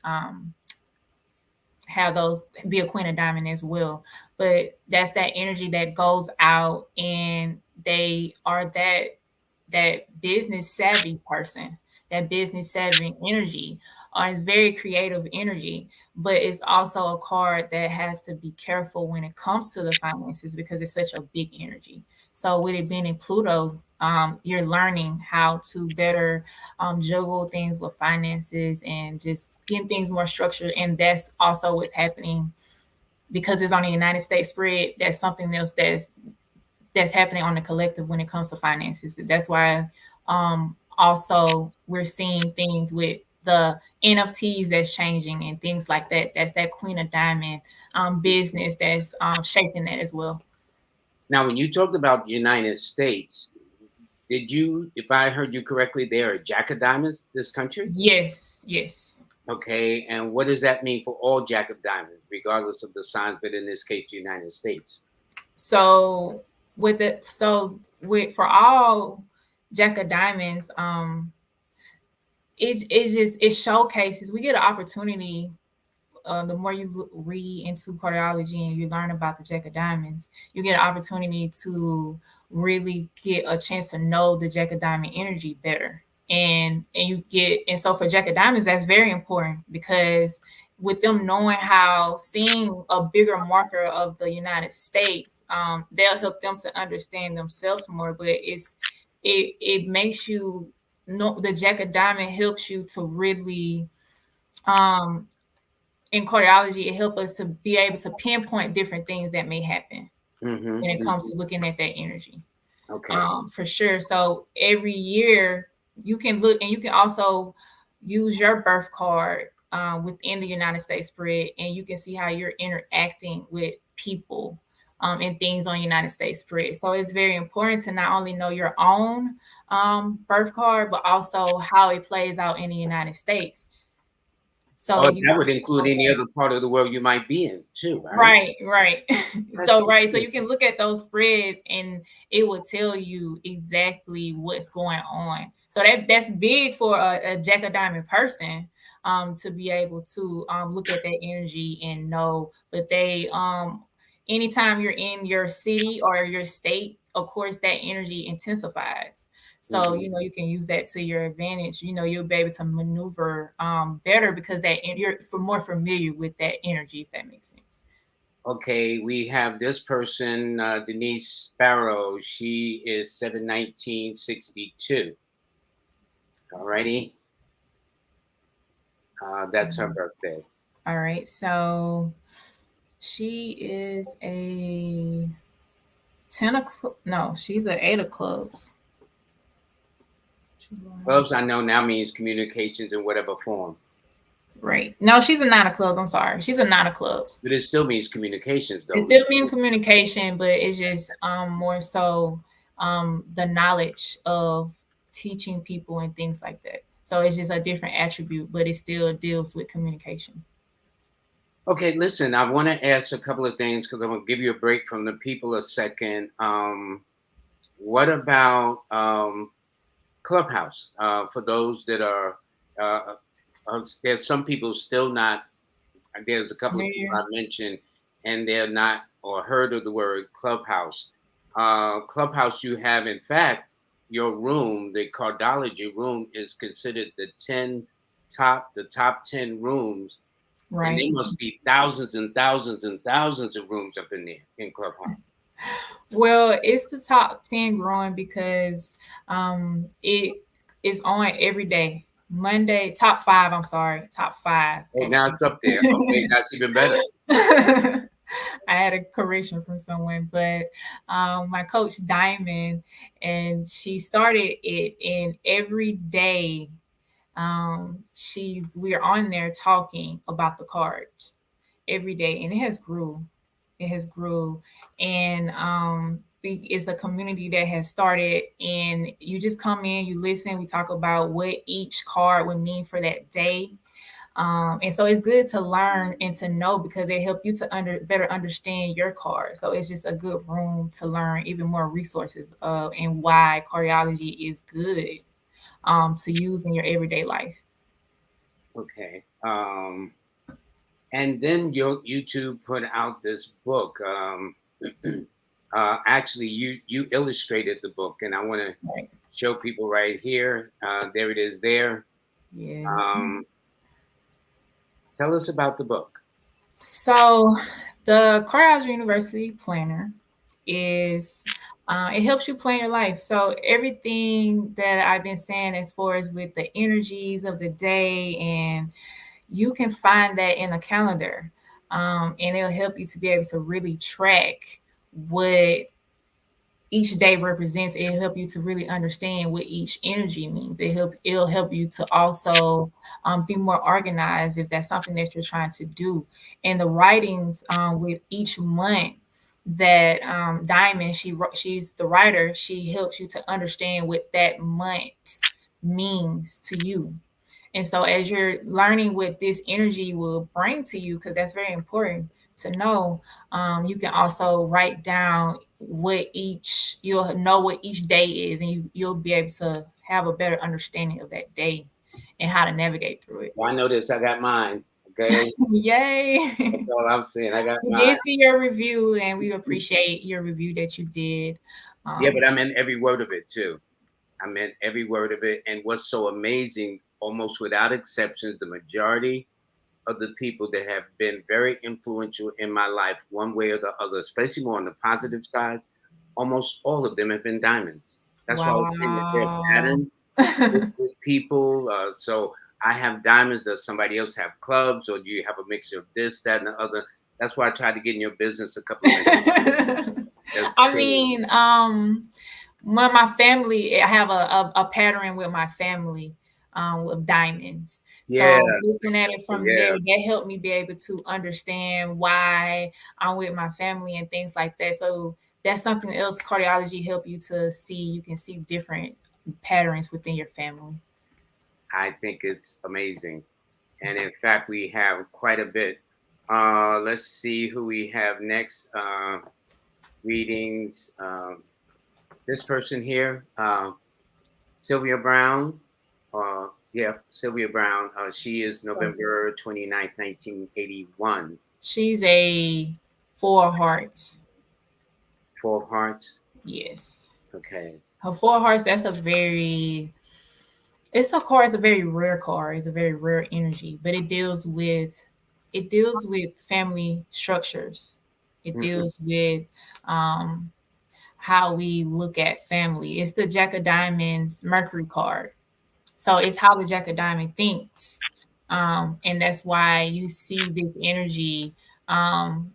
have those be a queen of diamond as well, but that's that energy that goes out and they are that business savvy person, that business savvy energy, or it's very creative energy, but it's also a card that has to be careful when it comes to the finances because it's such a big energy. So with it being in Pluto, you're learning how to better juggle things with finances and just getting things more structured. And that's also what's happening because it's on the United States spread. That's something else that's happening on the collective when it comes to finances. That's why also we're seeing things with the NFTs that's changing and things like that. That's that Queen of Diamond business that's shaping that as well. Now, when you talked about United States, did you, if I heard you correctly, they are a jack of diamonds, this country? Yes, yes. Okay. And what does that mean for all jack of diamonds, regardless of the signs, but in this case, the United States? So with for all Jack of Diamonds, it showcases we get an opportunity. The more you read into cardiology and you learn about the Jack of Diamonds, you get an opportunity to really get a chance to know the Jack of Diamond energy better. And so for Jack of Diamonds, that's very important because with them knowing how seeing a bigger marker of the United States, they'll help them to understand themselves more. But it makes you know the Jack of Diamond helps you to really um in cardiology, it helps us to be able to pinpoint different things that may happen Mm-hmm, when it comes mm-hmm. to looking at that energy. Okay. For sure. So every year, you can look, and you can also use your birth card within the United States spread, and you can see how you're interacting with people and things on United States spread. So it's very important to not only know your own birth card, but also how it plays out in the United States. So Oh, you that would include any other part of the world you might be in too, right? right. That's So so right, so cool. you can look at those spreads and it will tell you exactly what's going on. So that's big for a Jack of Diamond person to be able to look at that energy and know. But they anytime you're in your city or your state, of course that energy intensifies. So, Mhm. you know, you can use that to your advantage. You know, you'll be able to maneuver better because you're more familiar with that energy, if that makes sense. Okay, we have this person, Denise Sparrow. She is 7/19/62. All righty. That's her Mhm. birthday. All right. So she is a 10 of no, she's an 8 of clubs. Clubs I know now means communications in whatever form. Right. No, she's a 9 of clubs. I'm sorry. She's a 9 of clubs. But it still means communications, It though. still means communication, but it's just more so the knowledge of teaching people and things like that. So it's just a different attribute, but it still deals with communication. Okay, listen, I want to ask a couple of things because I'm going to give you a break from the people a second. What about Clubhouse? For those that are, uh, there's some people still not, there's a couple of people Familiar? I mentioned, and they're not or heard of the word Clubhouse. Clubhouse, you have, in fact, your room, the Cardologer room, is considered the top 10 rooms, and there Right. must be thousands and thousands and thousands of rooms up in there in Clubhouse. Well, it's the top 10 growing because it is on every day. Monday, top five, I'm sorry, top five, Oh, now actually. it's up there. Okay, that's even better. I had a correction from someone, but my coach Diamond, and she started it, and every day we're on there talking about the cards every day, and it has grew, and it's a community that has started, and you just come in, you listen, we talk about what each card would mean for that day. And so it's good to learn and to know because they help you to better understand your card. So it's just a good room to learn even more resources and why cardiology is good to use in your everyday life. Okay. And then your YouTube put out this book. Actually, you illustrated the book, and I want to Right. show people right here. There it is. There. Yes. Um, Tell us about the book. So the Cardologer University Planner is it helps you plan your life. So everything that I've been saying as far as with the energies of the day, and you can find that in a calendar, and it'll help you to be able to really track what each day represents. It'll help you to really understand what each energy means. It'll help you to also be more organized if that's something that you're trying to do. And the writings with each month that Diamond, she's the writer. She helps you to understand what that month means to you. And so as you're learning what this energy will bring to you, because that's very important to know, you can also write down you'll know what each day is, and you'll be able to have a better understanding of that day and how to navigate through it. Well, I know this. I got mine. Okay, Yay. that's all I'm saying. I got We mine. did see your review, and we appreciate your review that you did. Yeah, but Um, I meant every word of it too. I meant every word of it. And what's so amazing, almost without exceptions, the majority of the people that have been very influential in my life, one way or the other, especially more on the positive side, almost all of them have been diamonds. That's why I was saying that they're wow. patterned with people. So I have diamonds. Does somebody else have clubs, or do you have a mixture of this, that, and the other? That's why I tried to get in your business a couple of minutes. That's I crazy. mean, my family, I have a pattern with my family with diamonds. Yeah, So looking at it from there, yeah. that helped me be able to understand why I'm with my family and things like that. So that's something else cardiology help you to see. You can see different patterns within your family. I think it's amazing. And in fact, we have quite a bit. Let's see who we have next. Readings. This person here, Sylvia Brown. Yeah, Sylvia Brown. She is November 29th, 1981. She's a 4 hearts. Four of Hearts. Yes. Okay. Her 4 hearts, that's a very, it's a card, it's a very rare card. It's a very rare energy, but it deals with family structures. It Mm-hmm. deals with um how we look at family. It's the Jack of Diamonds Mercury card. So it's how the Jack of Diamond thinks. And that's why you see this energy. Um,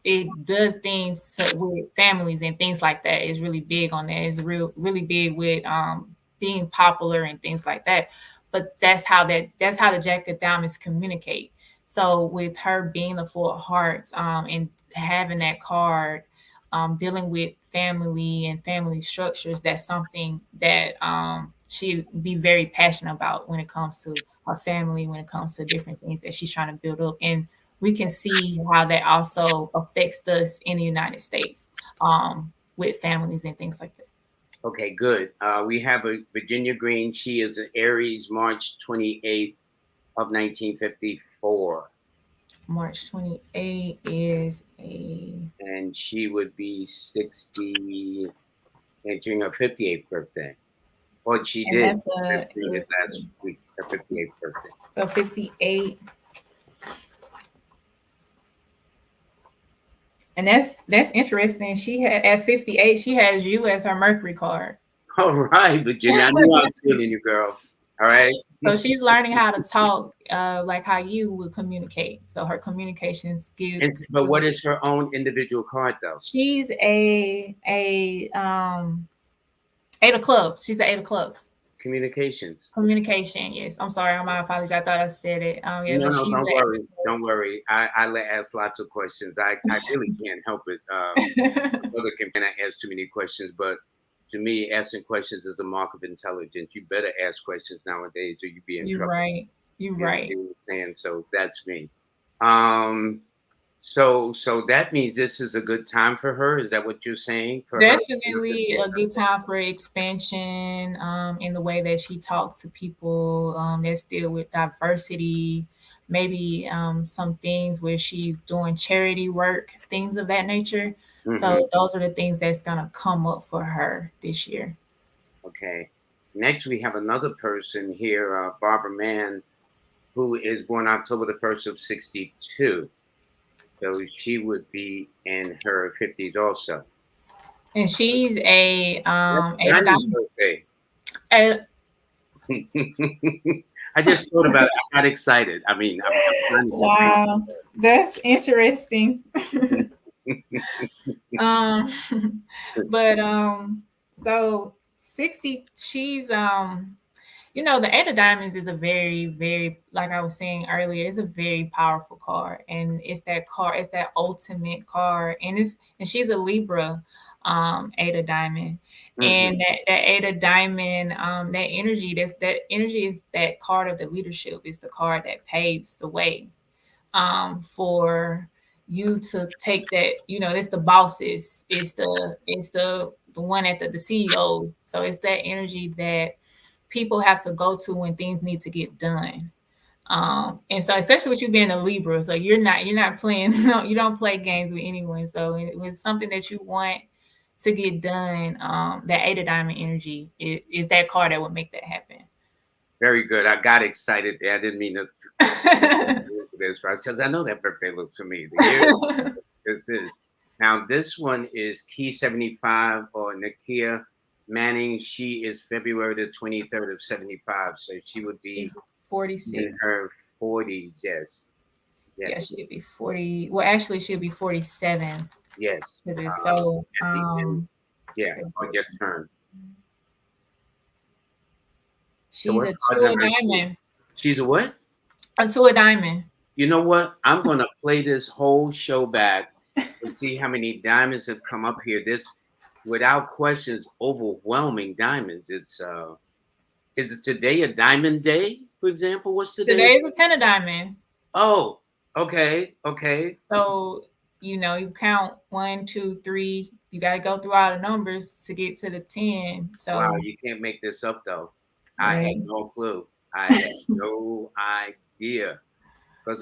it does things with families and things like that. It's really big on that. It's really big with being popular and things like that. But that's how the Jack of Diamonds communicate. So with her being the Four of Hearts and having that card, dealing with family and family structures, that's something that she'd be very passionate about when it comes to her family, when it comes to different things that she's trying to build up. And we can see how that also affects us in the United States with families and things like that. Okay, good. We have a Virginia Green. She is an Aries, March 28th of 1954. March 28 is And she would be 60, entering her 58th birthday. Or she and did that's celebrate it last week, her 58th birthday. so 58. And that's interesting. She had at 58, she has you as her Mercury card. All right, Virginia. I knew I was feeling you, girl. All right. So she's learning how to talk like how you would communicate. So her communication But what is her own individual card, though? she's a 8 of clubs. She's the 8 of clubs. Communications. Communication, yes. I'm sorry, my apologies. I thought I said it. Yeah, No, but no, she's don't the worry. Don't 8 worry. I let ask lots of questions. I really can't help it. of clubs. Other cannot ask too many questions, but to me, asking questions is a mark of intelligence. You better ask questions nowadays, or you be in You're trouble. right. You're You right. see what I'm saying? So that's me. Um, so that means this is a good time for her. Is that what you're saying for her? Definitely a good time for expansion in the way that she talks to people that's deal with diversity, maybe some things where she's doing charity work, things of that nature. Hmm. So those are the things that's gonna come up for her this year. Okay. Next, we have another person here, Barbara Mann, who is born October the 1st of 62. So she would be in her 50s also. And she's That's a Gandhi's birthday. a- I just thought about it. I got excited. I mean, I'm trying wow, that's interesting. to um think. but so 60, she's the 8 of diamonds is a very, very, like I was saying earlier, it's a very powerful card. And it's that card, it's that ultimate card. And she's a Libra 8 of diamond. Mhm. And that 8 of diamond, that energy is that card of the leadership, is the card that paves the way for you to take that, it's the bosses, it's the one at the CEO. So it's that energy that people have to go to when things need to get done. And so especially with you being a Libra, so you're not playing, no, you don't play games with anyone. So with something that you want to get done, that 8 of diamond energy is that card that would make that happen. Very good. I got excited there. I didn't mean to this right because I know that birthday looks for me. The year this is. Now this one is Key 75 or Nakia Manning. She is February the 23rd of 75. So she would She's be in 46. her 40s. Yes. Yeah, Yes. she'll be 40. Well, actually, she'll be 47 Yes. because it's so. At the end Yeah, or just turn. So She's what a card two of number is she? diamond. She's a what? A two of diamond. You know what? I'm gonna play this whole show back and see how many diamonds have come up here. This, without questions, overwhelming diamonds. It's is it today a diamond day, for example? What's today? Today's a ten of diamond. Oh, okay, okay. So, you count 1, 2, 3. You got to go through all the numbers to get to the 10. Wow, So, you can't make this up though. I had right, no clue. I had no idea. Because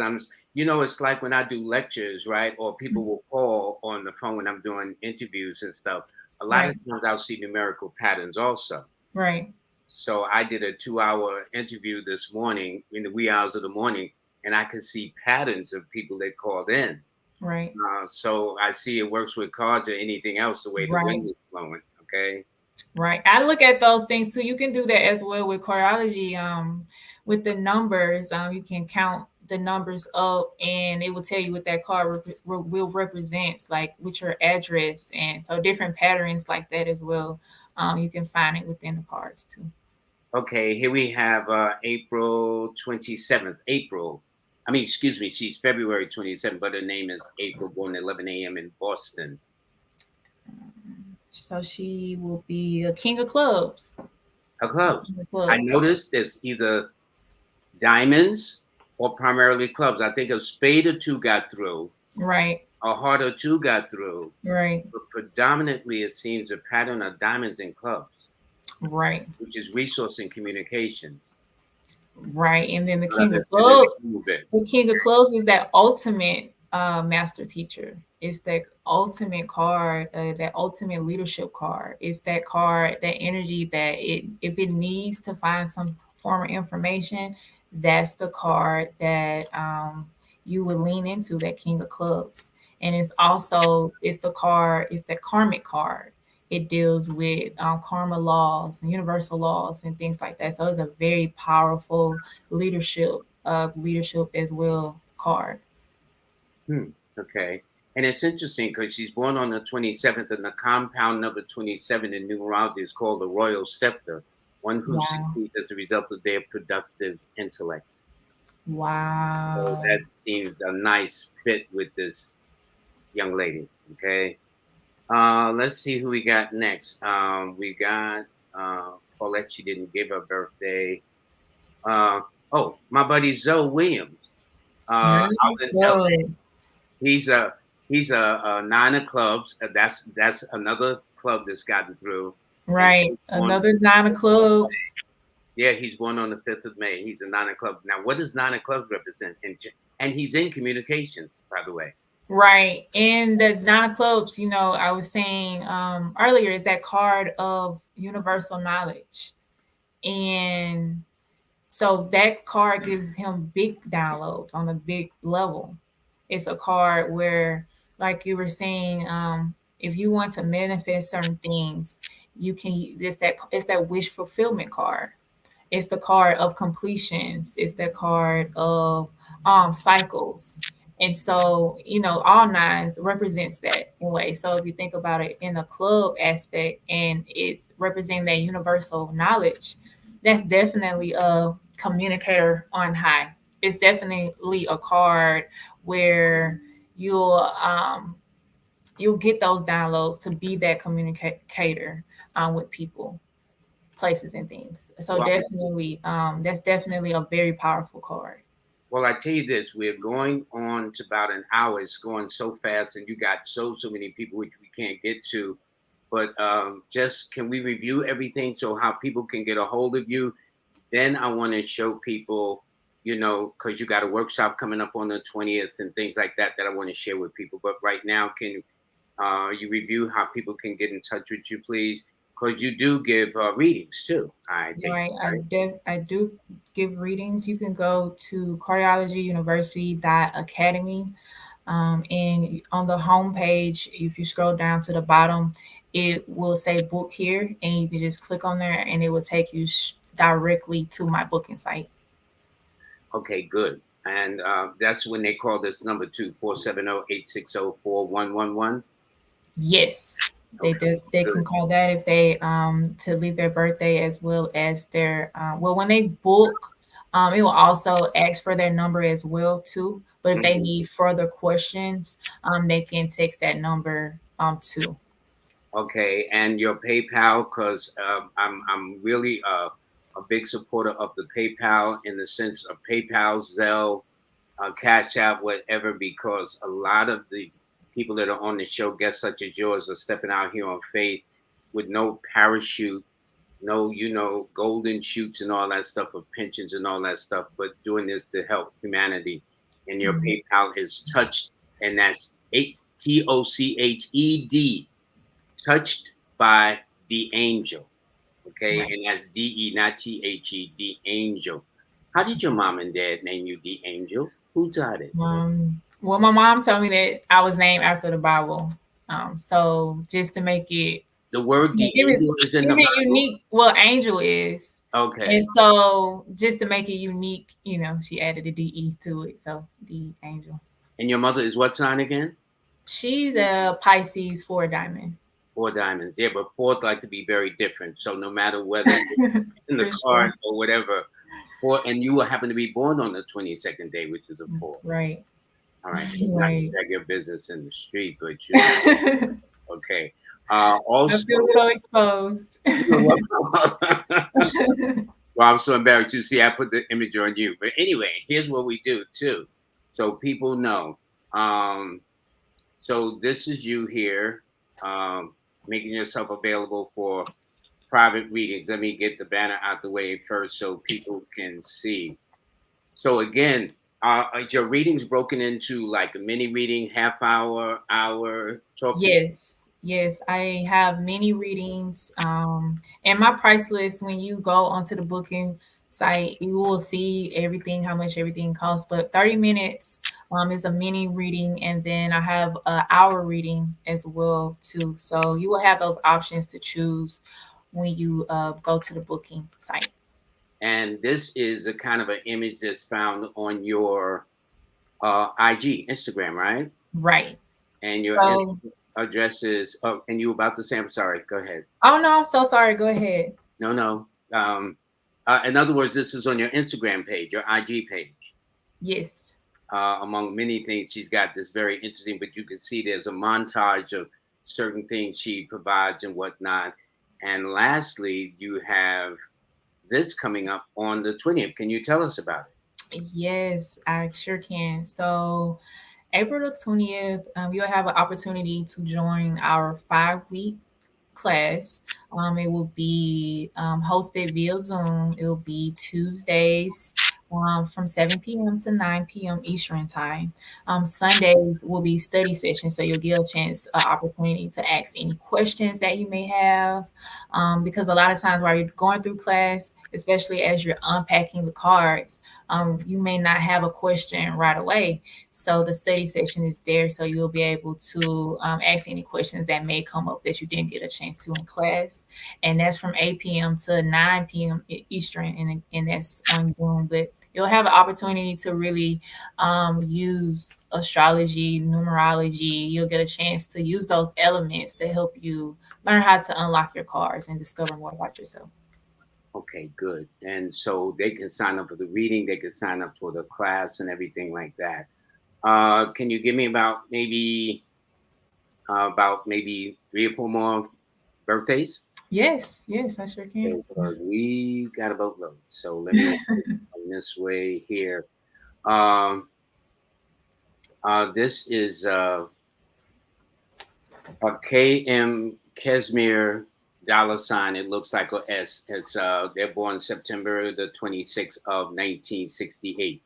it's like when I do lectures, right? Or people will call on the phone when I'm doing interviews and stuff. A lot of right, times I'll see numerical patterns also. right, So I did a 2-hour interview this morning in the wee hours of the morning, and I could see patterns of people that called in. right, So I see it works with cards or anything else, the way the right, wind is blowing. Okay. right. I look at those things too. You can do that as well with Cardology. With the numbers, you can count the numbers up, and it will tell you what that card will represent, like with your address, and so different patterns like that as well. You can find it within the cards too. Okay, here we have April 27th. Excuse me, she's February 27th, but her name is April, born at 11 a.m. in Boston. So she will be a king of clubs. Her clubs. King of I clubs. noticed there's either diamonds or primarily clubs. I think a spade or two got through, Right, a heart or two got through, right, but predominantly it seems a pattern of diamonds and clubs, right, which is resource and communications. right. And then the But king of understand it clubs, a little bit. the king of clubs is that ultimate master teacher. It's that ultimate card, that ultimate leadership card. It's that card, that energy that if it needs to find some form of information, that's the card that you would lean into, that king of clubs. And it's the card, it's the karmic card. It deals with karma laws and universal laws and things like that. So it's a very powerful leadership as well card. Hmm. Okay. And it's interesting because she's born on the 27th, and the compound number 27 in numerology is called the royal scepter, one who Wow. succeeds as a result of their productive intellect. So Wow. that seems a nice fit with this young lady. Okay. Let's see who we got next. We got Paulette. She didn't give her birthday. Uh, my buddy Zoe Williams Very out in LA. good. He's a nine of clubs. That's another club that's gotten through. And Right. he's born, Another nine of clubs. yeah, he's born on the 5th of May. He's a nine of clubs. Now, what does nine of clubs represent? And he's in communications, by the way. Right. And the nine of clubs, I was saying earlier, is that card of universal knowledge. And so that card gives him big downloads on a big level. It's a card where, like you were saying, if you want to manifest certain things, you can. It's that wish fulfillment card. It's the card of completions. It's the card of cycles. And so, all nines represents that in a way. So if you think about it in the club aspect, and it's representing that universal knowledge, that's definitely a communicator on high. It's definitely a card where you'll get those downloads to be that communicator with people, places, and things. So Well, definitely, that's definitely a very powerful card. well, I tell you this: we're going on to about an hour. It's going so fast, and you got so many people which we can't get to. But just can we review everything so how people can get a hold of you? Then I want to show people, because you got a workshop coming up on the 20th and things like that I want to share with people. But right now, can you review how people can get in touch with you, please? Because you do give readings too. I take Right. it, right? I do give readings. You can go to cardiologyuniversity.academy. And on the homepage, if you scroll down to the bottom, it will say book here, and you can just click on there, and it will take you directly to my booking site. Okay, good. And that's when they call this number 470-860-4111. Yes. They Good. can call that if they to leave their birthday as well as their well when they book, it will also ask for their number as well too. But if they Mhm. need further questions, they can text that number too. Okay, and your PayPal, because I'm really a big supporter of the PayPal in the sense of PayPal, Zelle, Cash App, whatever, because a lot of the people that are on the show, guests such as yours, are stepping out here on faith with no parachute, no, golden shoots and all that stuff of pensions and all that stuff, but doing this to help humanity. And your Mhm. PayPal is touched, and that's TOCHED, touched by the angel. Okay, Right. and that's DE, not THE, the angel. How did your mom and dad name you the angel? Who taught it? Well, my mom told me that I was named after the Bible. So just to make it, The word the give it angel is in the give it Bible. unique. Well, angel is, and Okay, so just to make it unique, she added a DE to it. So the angel. and your mother is what sign again? She's a Pisces for a diamond. Four diamonds. Yeah, but fourth like to be very different. So no matter whether in the For sure. card or whatever, four, and you will happen to be born on the 22nd day, which is a four. Right. All right, so not to Right. drag your business in the street, but you I okay. feel Also, so exposed. you're welcome. Well, I'm so embarrassed. You see, I put the image on you. But anyway, here's what we do too, so people know. Um, so this is you here, making yourself available for private readings. Let me get the banner out the way first, so people can see. So again, are your readings broken into like a mini reading, half hour, hour? Talk to me. Yes, yes, I have many readings. And my price list, when you go onto the booking site, you will see everything, how much everything costs. But 30 minutes is a mini reading, and then I have an hour reading as well too. So you will have those options to choose when you go to the booking site. And this is a kind of an image that's found on your IG, Instagram, right? Right. And your So, address is. Oh, and you were about to say. I'm sorry. Go ahead. oh no, I'm so sorry. Go ahead. No, no. In other words, this is on your Instagram page, your IG page. Yes. Among many things, she's got this very interesting. But you can see there's a montage of certain things she provides and whatnot. And lastly, you have this coming up on the 20th. Can you tell us about it? Yes, I sure can. So, April the 20th, you'll have an opportunity to join our 5 week class. It will be hosted via Zoom. It will be Tuesdays from 7 p.m. to 9 p.m. Eastern Time. Sundays will be study sessions, so you'll get a chance, opportunity to ask any questions that you may have. Because a lot of times while you're going through class, especially as you're unpacking the cards, you may not have a question right away. So the study session is there, so you'll be able to ask any questions that may come up that you didn't get a chance to in class. And that's from 8 p.m. to 9 p.m. Eastern, and that's on Zoom. But you'll have an opportunity to really use astrology, numerology. You'll get a chance to use those elements to help you learn how to unlock your cards and discover more about yourself. Okay, good. And so they can sign up for the reading, they can sign up for the class and everything like that. Can you give me about maybe 3 or 4 more birthdays? Yes, yes, I sure Okay, can. because we got a boatload. So let me on this way here. Um, this is a KM Kesmir dollar sign. It looks like a S. It's they're born September the 26th of 1968.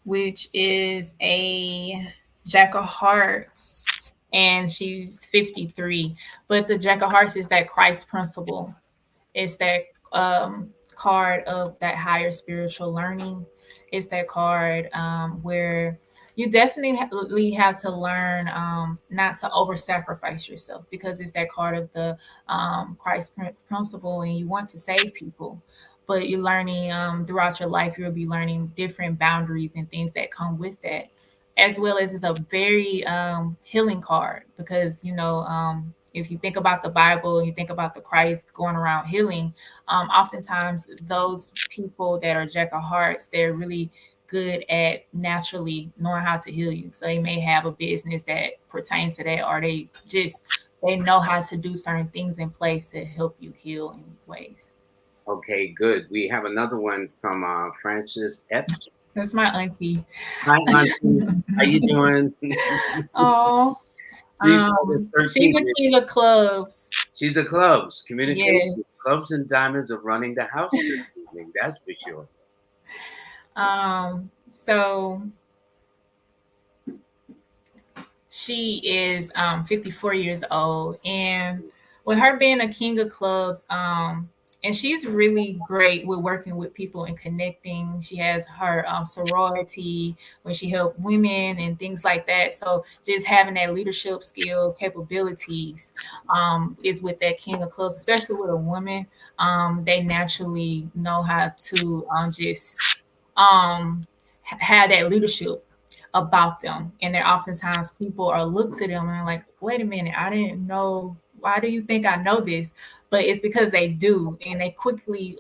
Which is a Jack of Hearts, and she's 53. But the Jack of Hearts is that Christ principle. It's that card of that higher spiritual learning. It's that card where you definitely have to learn not to over sacrifice yourself, because it's that card of the Christ principle, and you want to save people. But you're learning throughout your life, you'll be learning different boundaries and things that come with that as well as it's a very healing card because if you think about the Bible and you think about the Christ going around healing, oftentimes those people that are Jack of Hearts, they're really good at naturally knowing how to heal you. So they may have a business that pertains to that, or they know how to do certain things in place to help you heal in ways. Okay, good. We have another one from Frances Epps. That's my auntie. Hi, Auntie. How you doing? Oh, She's August she's 13th. a king of clubs. She's a clubs, Yes. communication. Clubs and diamonds are running the house this evening. That's for sure. So she is 54 years old, and with her being a king of clubs, and she's really great with working with people and connecting. She has her sorority where she helped women and things like that. So just having that leadership skill capabilities is with that king of clubs, especially with a woman. They naturally know how to just have that leadership about them. And there oftentimes people are looked to them and like, wait a minute, I didn't know. Why do you think I know this? But it's because they do, and they quickly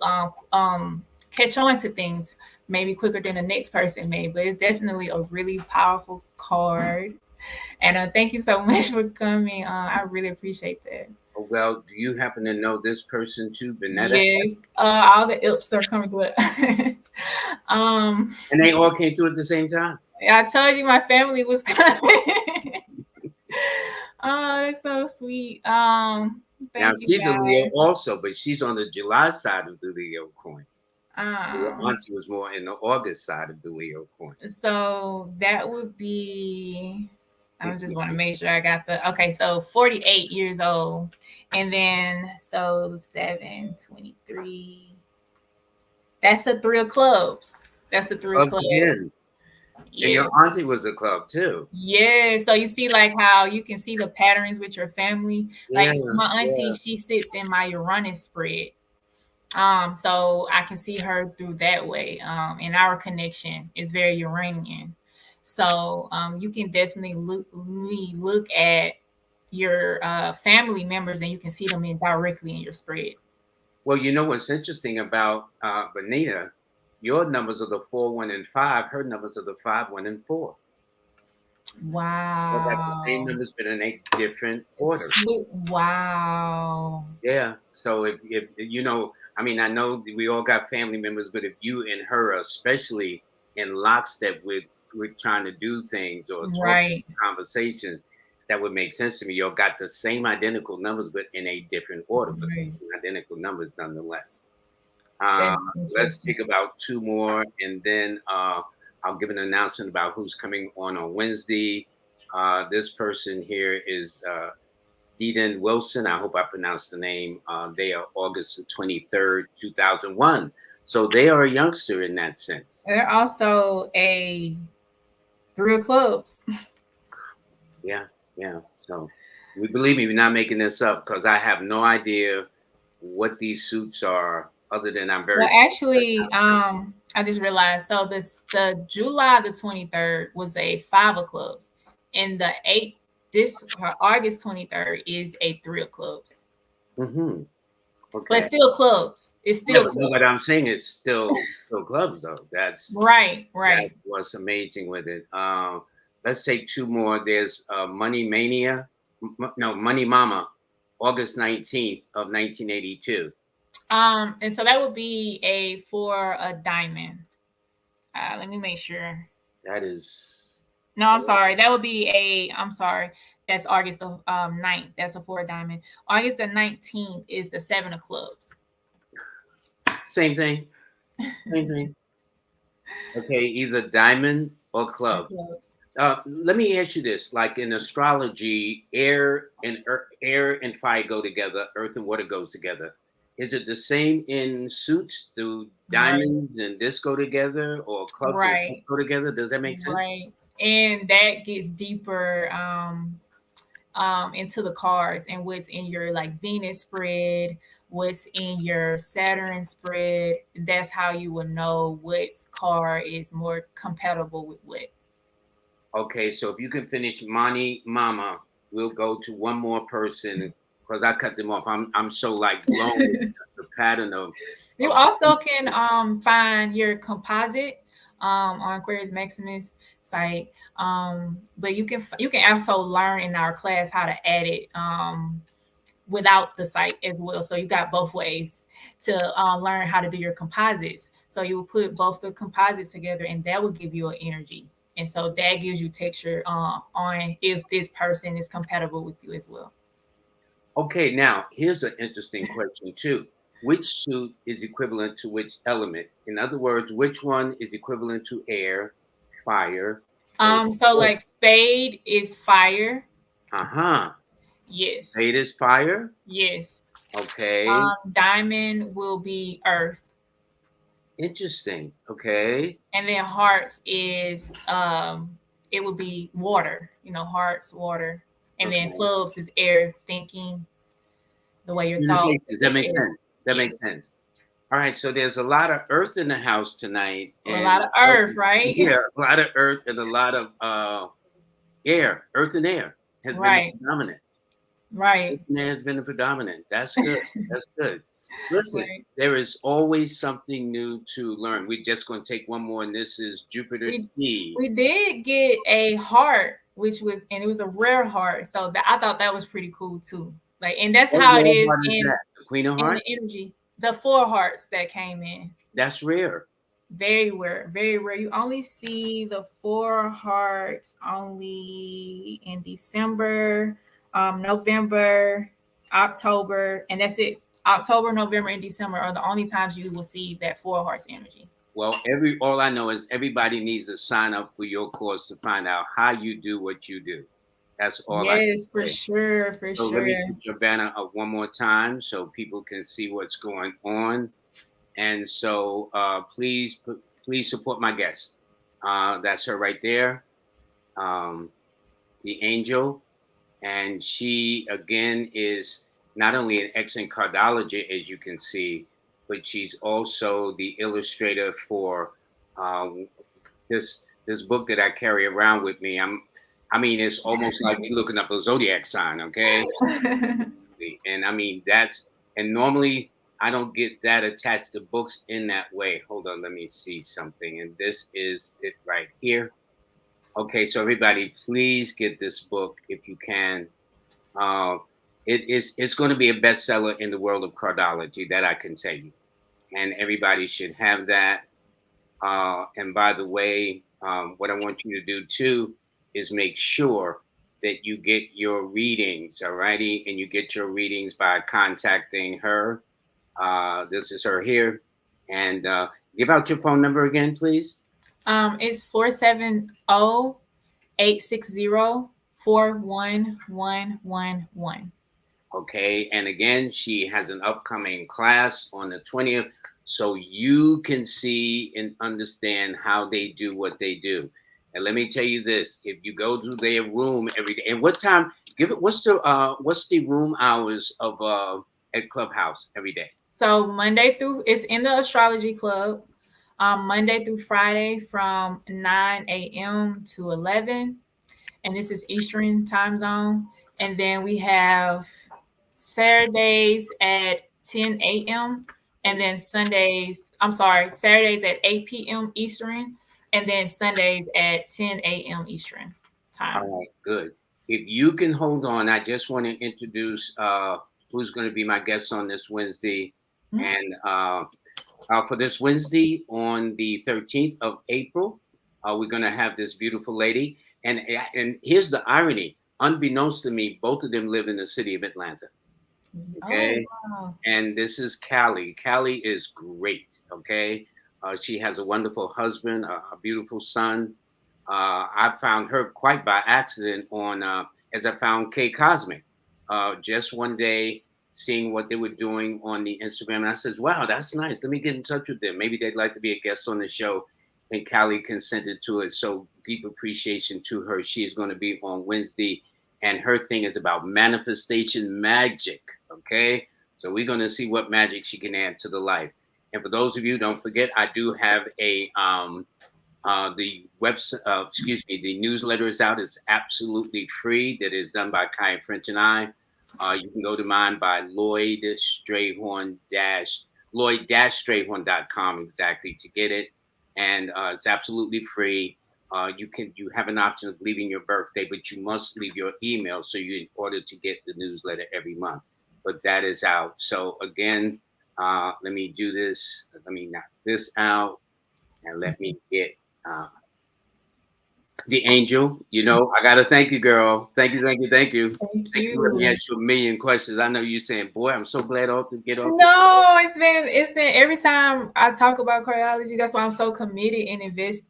catch on to things, maybe quicker than the next person may. But it's definitely a really powerful card. And thank you so much for coming. I really appreciate that. Oh, well, do you happen to know this person too, Benetta? Yes, all the ilps are coming through. And they all came through at the same time. I told you my family was coming. Oh, that's so sweet. Now Thank you she's a Leo guys. also, but she's on the July side of the Leo coin. Your Um, auntie was more in the August side of the Leo coin. so that would be. I just want to make sure I got the okay. So 48 years old, and then so 723. That's a three of clubs. That's a three of Clubs clubs. again. And Yeah. your auntie was a club too. Yeah, so you see like how you can see the patterns with your family. Yeah, Like my auntie, yeah. she sits in my Uranus spread. So I can see her through that way. And our connection is very Uranian. So you can definitely look at your family members and you can see them directly in your spread. Well, you know what's interesting about Benita? Your numbers are the 4, 1, and 5. Her numbers are the 5, 1, and 4. They got the same Wow. numbers, but in a different order. Wow. Yeah. So if you know, I mean, I know we all got family members, but if you and her, are especially in lockstep with trying to do things or talk Right. conversations, that would make sense to me. Y'all got the same identical numbers, but in a different order, but Right. identical numbers nonetheless. That's Let's interesting. take about 2 more, and then I'll give an announcement about who's coming on Wednesday. This person here is Eden Wilson. I hope I pronounced the name. They are August the 23rd, 2001. So they are a youngster in that sense. They're also a three of clubs. Yeah, yeah. So we believe me, we're not making this up because I have no idea what these suits are, other than I'm Well, very. actually, I just realized. So the July the 23rd was a five of clubs, and the eight this August 23rd is a three of clubs. Mm-hmm. But Okay. still clubs. It's Yeah, still but no, clubs. what I'm saying is still clubs though. That's Right. what's amazing with it. Let's take 2 more. There's Money Mania, no Money Mama, August 19th of 1982. And so that would be a for a diamond. Let me make sure. That is No, I'm sorry. That would be I'm sorry. That's August the 9th. That's a four diamond. August the 19th is the seven of clubs. same thing. Same thing. Okay, either diamond or Or club. clubs. Let me ask you this: like in astrology, air and fire go together, earth and water goes together. Is it the same in suits? Do Right. diamonds and this go together, or clubs and this Right. go together? Does that make sense? Right. And that gets deeper into the cards and what's in your like Venus spread, what's in your Saturn spread. That's how you will know what card is more compatible with what. Okay, so if you can finish Money Mama, we'll go to one more person because I cut them off. I'm so like blown with the pattern You of also can find your composite on Aquarius Maximus site, but you can also learn in our class how to add it without the site as well. So you got both ways to learn how to do your composites. So you will put both the composites together, and that will give you an energy. And so that gives you texture on if this person is compatible with you as well. Okay, now here's an interesting question too. Which suit is equivalent to which element? In other words, which one is equivalent to air, fire, or So earth? like spade is fire. Uh-huh. Yes. Fate is fire. Yes. Okay. Diamond will be earth. Interesting. Okay. And then hearts is it would be water, hearts, water. And then Okay. clubs is air, thinking, the way your thoughts Communication. That is makes air. sense. That makes Yes. sense. All right. So there's a lot of earth in the house tonight, A lot and of earth, right? yeah, a lot of earth and a lot of air. Earth and air has been the Right. predominant. Earth Right. and air has been the predominant. That's good. That's good. Listen, Right. there is always something new to learn. We're just going to take one more, and this is Jupiter We T. we did get a heart, and it was a rare heart. So I thought that was pretty cool too. Like, and that's What how it rare is heart is that? The Queen of in the Hearts? energy. The four hearts that came in. That's rare. Very rare, very rare. You only see the four hearts only in December, November, October, and that's it. October, November, and December are the only times you will see that four hearts energy. Well, all I know is everybody needs to sign up for your course to find out how you do what you do. That's all I Yes, for can say. sure, for So let sure. me put your banner up one more time so people can see what's going on. And so please support my guest. That's her right there, the angel. And she again is not only an excellent cardologer, as you can see, but she's also the illustrator for um, this book that I carry around with me. I mean, it's almost like me looking up a zodiac sign, okay? And I mean and normally I don't get that attached to books in that way. Hold on, let me see something. And this is it right here. Okay, so everybody, please get this book if you can. Uh, it's going to be a bestseller in the world of cardology, that I can tell you, and everybody should have that. And by the way, what I want you to do too is make sure that you get your readings, all righty, and you get your readings by contacting her. This is her here, and give out your phone number again, please. It's 470-860-41111. Okay. And again, she has an upcoming class on the 20th. So you can see and understand how they do what they do. And let me tell you this: if you go to their room every day, and what time? Give it. What's the room hours of at Clubhouse every day? So it's in the astrology club. Monday through Friday from 9 a.m. to 11, and this is Eastern time zone. And then we have Saturdays at 10 a.m. and then Saturdays at 8 p.m. Eastern, and then Sundays at 10 a.m. Eastern time. All right, good. If you can hold on, I just want to introduce who's going to be my guest on this Wednesday. Mhm. And for this Wednesday on the 13th of April, we're going to have this beautiful lady. And here's the irony: unbeknownst to me, both of them live in the city of Atlanta. Oh, Okay, wow. and this is Callie. Callie is great. Okay, she has a wonderful husband, a beautiful son. I found her quite by accident on as I found K Cosmic. Just one day, seeing what they were doing on the Instagram, and I said, "Wow, that's nice. Let me get in touch with them. Maybe they'd like to be a guest on the show." And Callie consented to it. So deep appreciation to her. She is going to be on Wednesday, and her thing is about manifestation magic. Okay, so we're going to see what magic she can add to the life. And for those of you, don't forget, I do have The website, the newsletter is out. It's absolutely free. That is done by Kai French and I. You can go to mine by Lloyd-Strayhorn.com exactly to get it, and it's absolutely free. You have an option of leaving your birthday, but you must leave your email so you in order to get the newsletter every month. But that is out. So again, let me do this. Let me knock this out, and let me get uh, DeAngel. I gotta thank you, girl. Thank you, thank you, thank you. Thank Thank you for letting me you. ask you a million questions. I know you saying, "Boy, I'm so glad off to get off." No, it's been every time I talk about cardiology, that's why I'm so committed and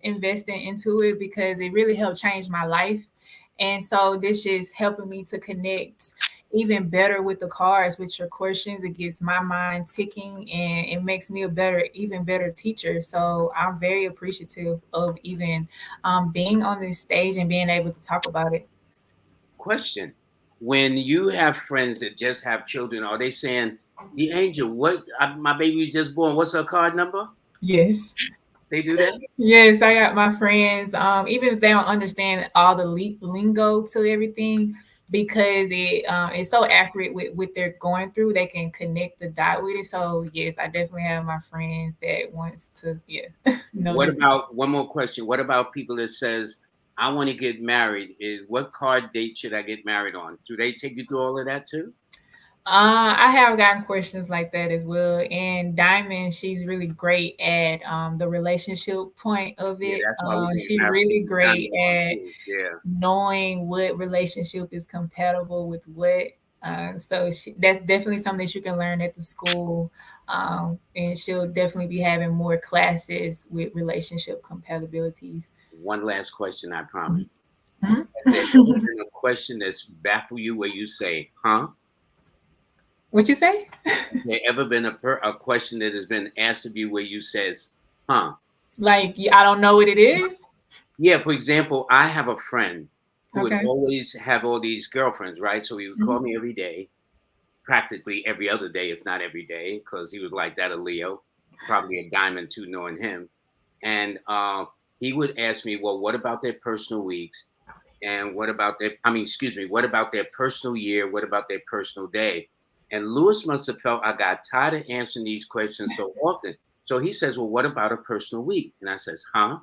investing into it, because it really helped change my life. And so this is helping me to connect even better with the cards, with your questions. It gets my mind ticking, and it makes me even better teacher. So I'm very appreciative of even being on this stage and being able to talk about it. Question: when you have friends that just have children, are they saying, "DeAngel, what? My baby just born. What's her card number?" Yes. They do that. Yes, I got my friends. Even if they don't understand all the lingo to everything, because it's so accurate with what they're going through, they can connect the dot with it. So yes, I definitely have my friends that wants to know What the. about one more question? What about people that says, "I want to get married. Is what card date should I get married on?" Do they take you through all of that too? I have gotten questions like that as well. And Diamond, she's really great at the relationship point of Yeah, it. that's why we're getting She's married. really Diamond great one at too. Yeah. knowing what relationship is compatible with what. So that's definitely something that you can learn at the school. And she'll definitely be having more classes with relationship compatibilities. One last question, I promise. Mhm. Has there ever been a question that's baffled you where you say, "Huh"? What you say? Has there ever been a question that has been asked of you where you says, "Huh"? Like, I don't know what it is. Yeah. For example, I have a friend who would Okay. always have all these girlfriends, right? So he would call Mhm. me every day, practically every other day, if not every day, because he was like that, a Leo, probably a diamond too, knowing him. And he would ask me, "Well, what about their personal weeks? And what about what about their personal year? What about their personal day?" And Lewis must have felt I got tired of answering these questions so often. So he says, "Well, what about a personal week?" And I says, "Huh?"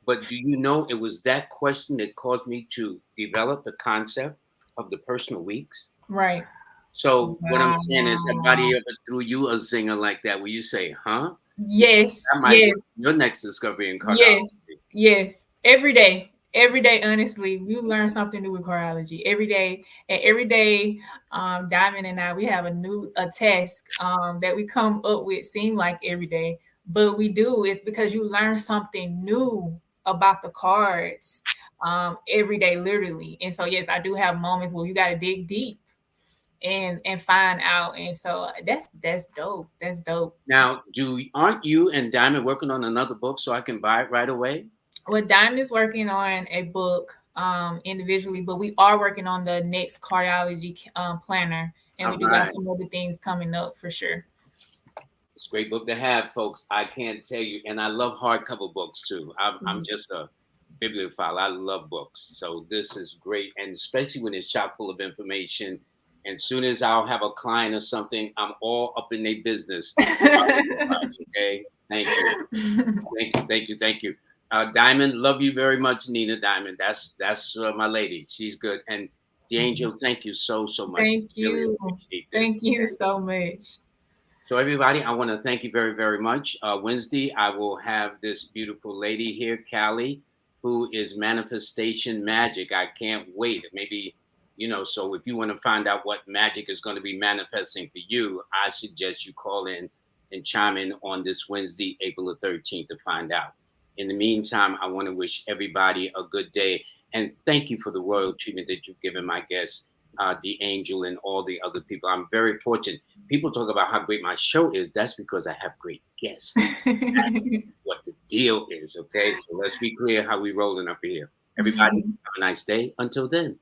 But do you know it was that question that caused me to develop the concept of the personal weeks? Right. So what I'm saying is, everybody Wow. ever threw you a zinger like that where you say, "Huh?" Because Yes, that might be yes, your next discovery in yes, cardiology. yes. Every day. Every day, honestly, you learn something new with cardiology. Every day. And every day, Diamond and I, we have a task that we come up with, seem like every day. But we do, it's because you learn something new about the cards every day, literally. And so yes, I do have moments where you gotta dig deep and find out. And so that's dope. That's dope. Now, do aren't you and Diamond working on another book so I can buy it right away? Well, Dime is working on a book individually, but we are working on the next cardiology planner, and we All do got right. some other things coming up for sure. It's a great book to have, folks. I can't tell you. And I love hardcover books too. I'm Mhm. just a bibliophile. I love books. So this is great. And especially when it's chock full of information. And soon as I'll have a client or something, I'm all up in their business. Okay. Thank you. Thank you. Thank you. Thank you. Diamond, love you very much, Nina Diamond. That's my lady. She's good. And the angel, thank you so much. Thank Really you. appreciate this. Thank you so much. So, everybody, I want to thank you very much. Wednesday, I will have this beautiful lady here, Callie, who is Manifestation Magic. I can't wait. Maybe, so if you want to find out what magic is going to be manifesting for you, I suggest you call in and chime in on this Wednesday, April the 13th, to find out. In the meantime, I want to wish everybody a good day. And thank you for the royal treatment that you've given my guests, the angel, and all the other people. I'm very fortunate. People talk about how great my show is. That's because I have great guests. That's what the deal is. Okay. So let's be clear how we rolling up here. Everybody, have a nice day. Until then.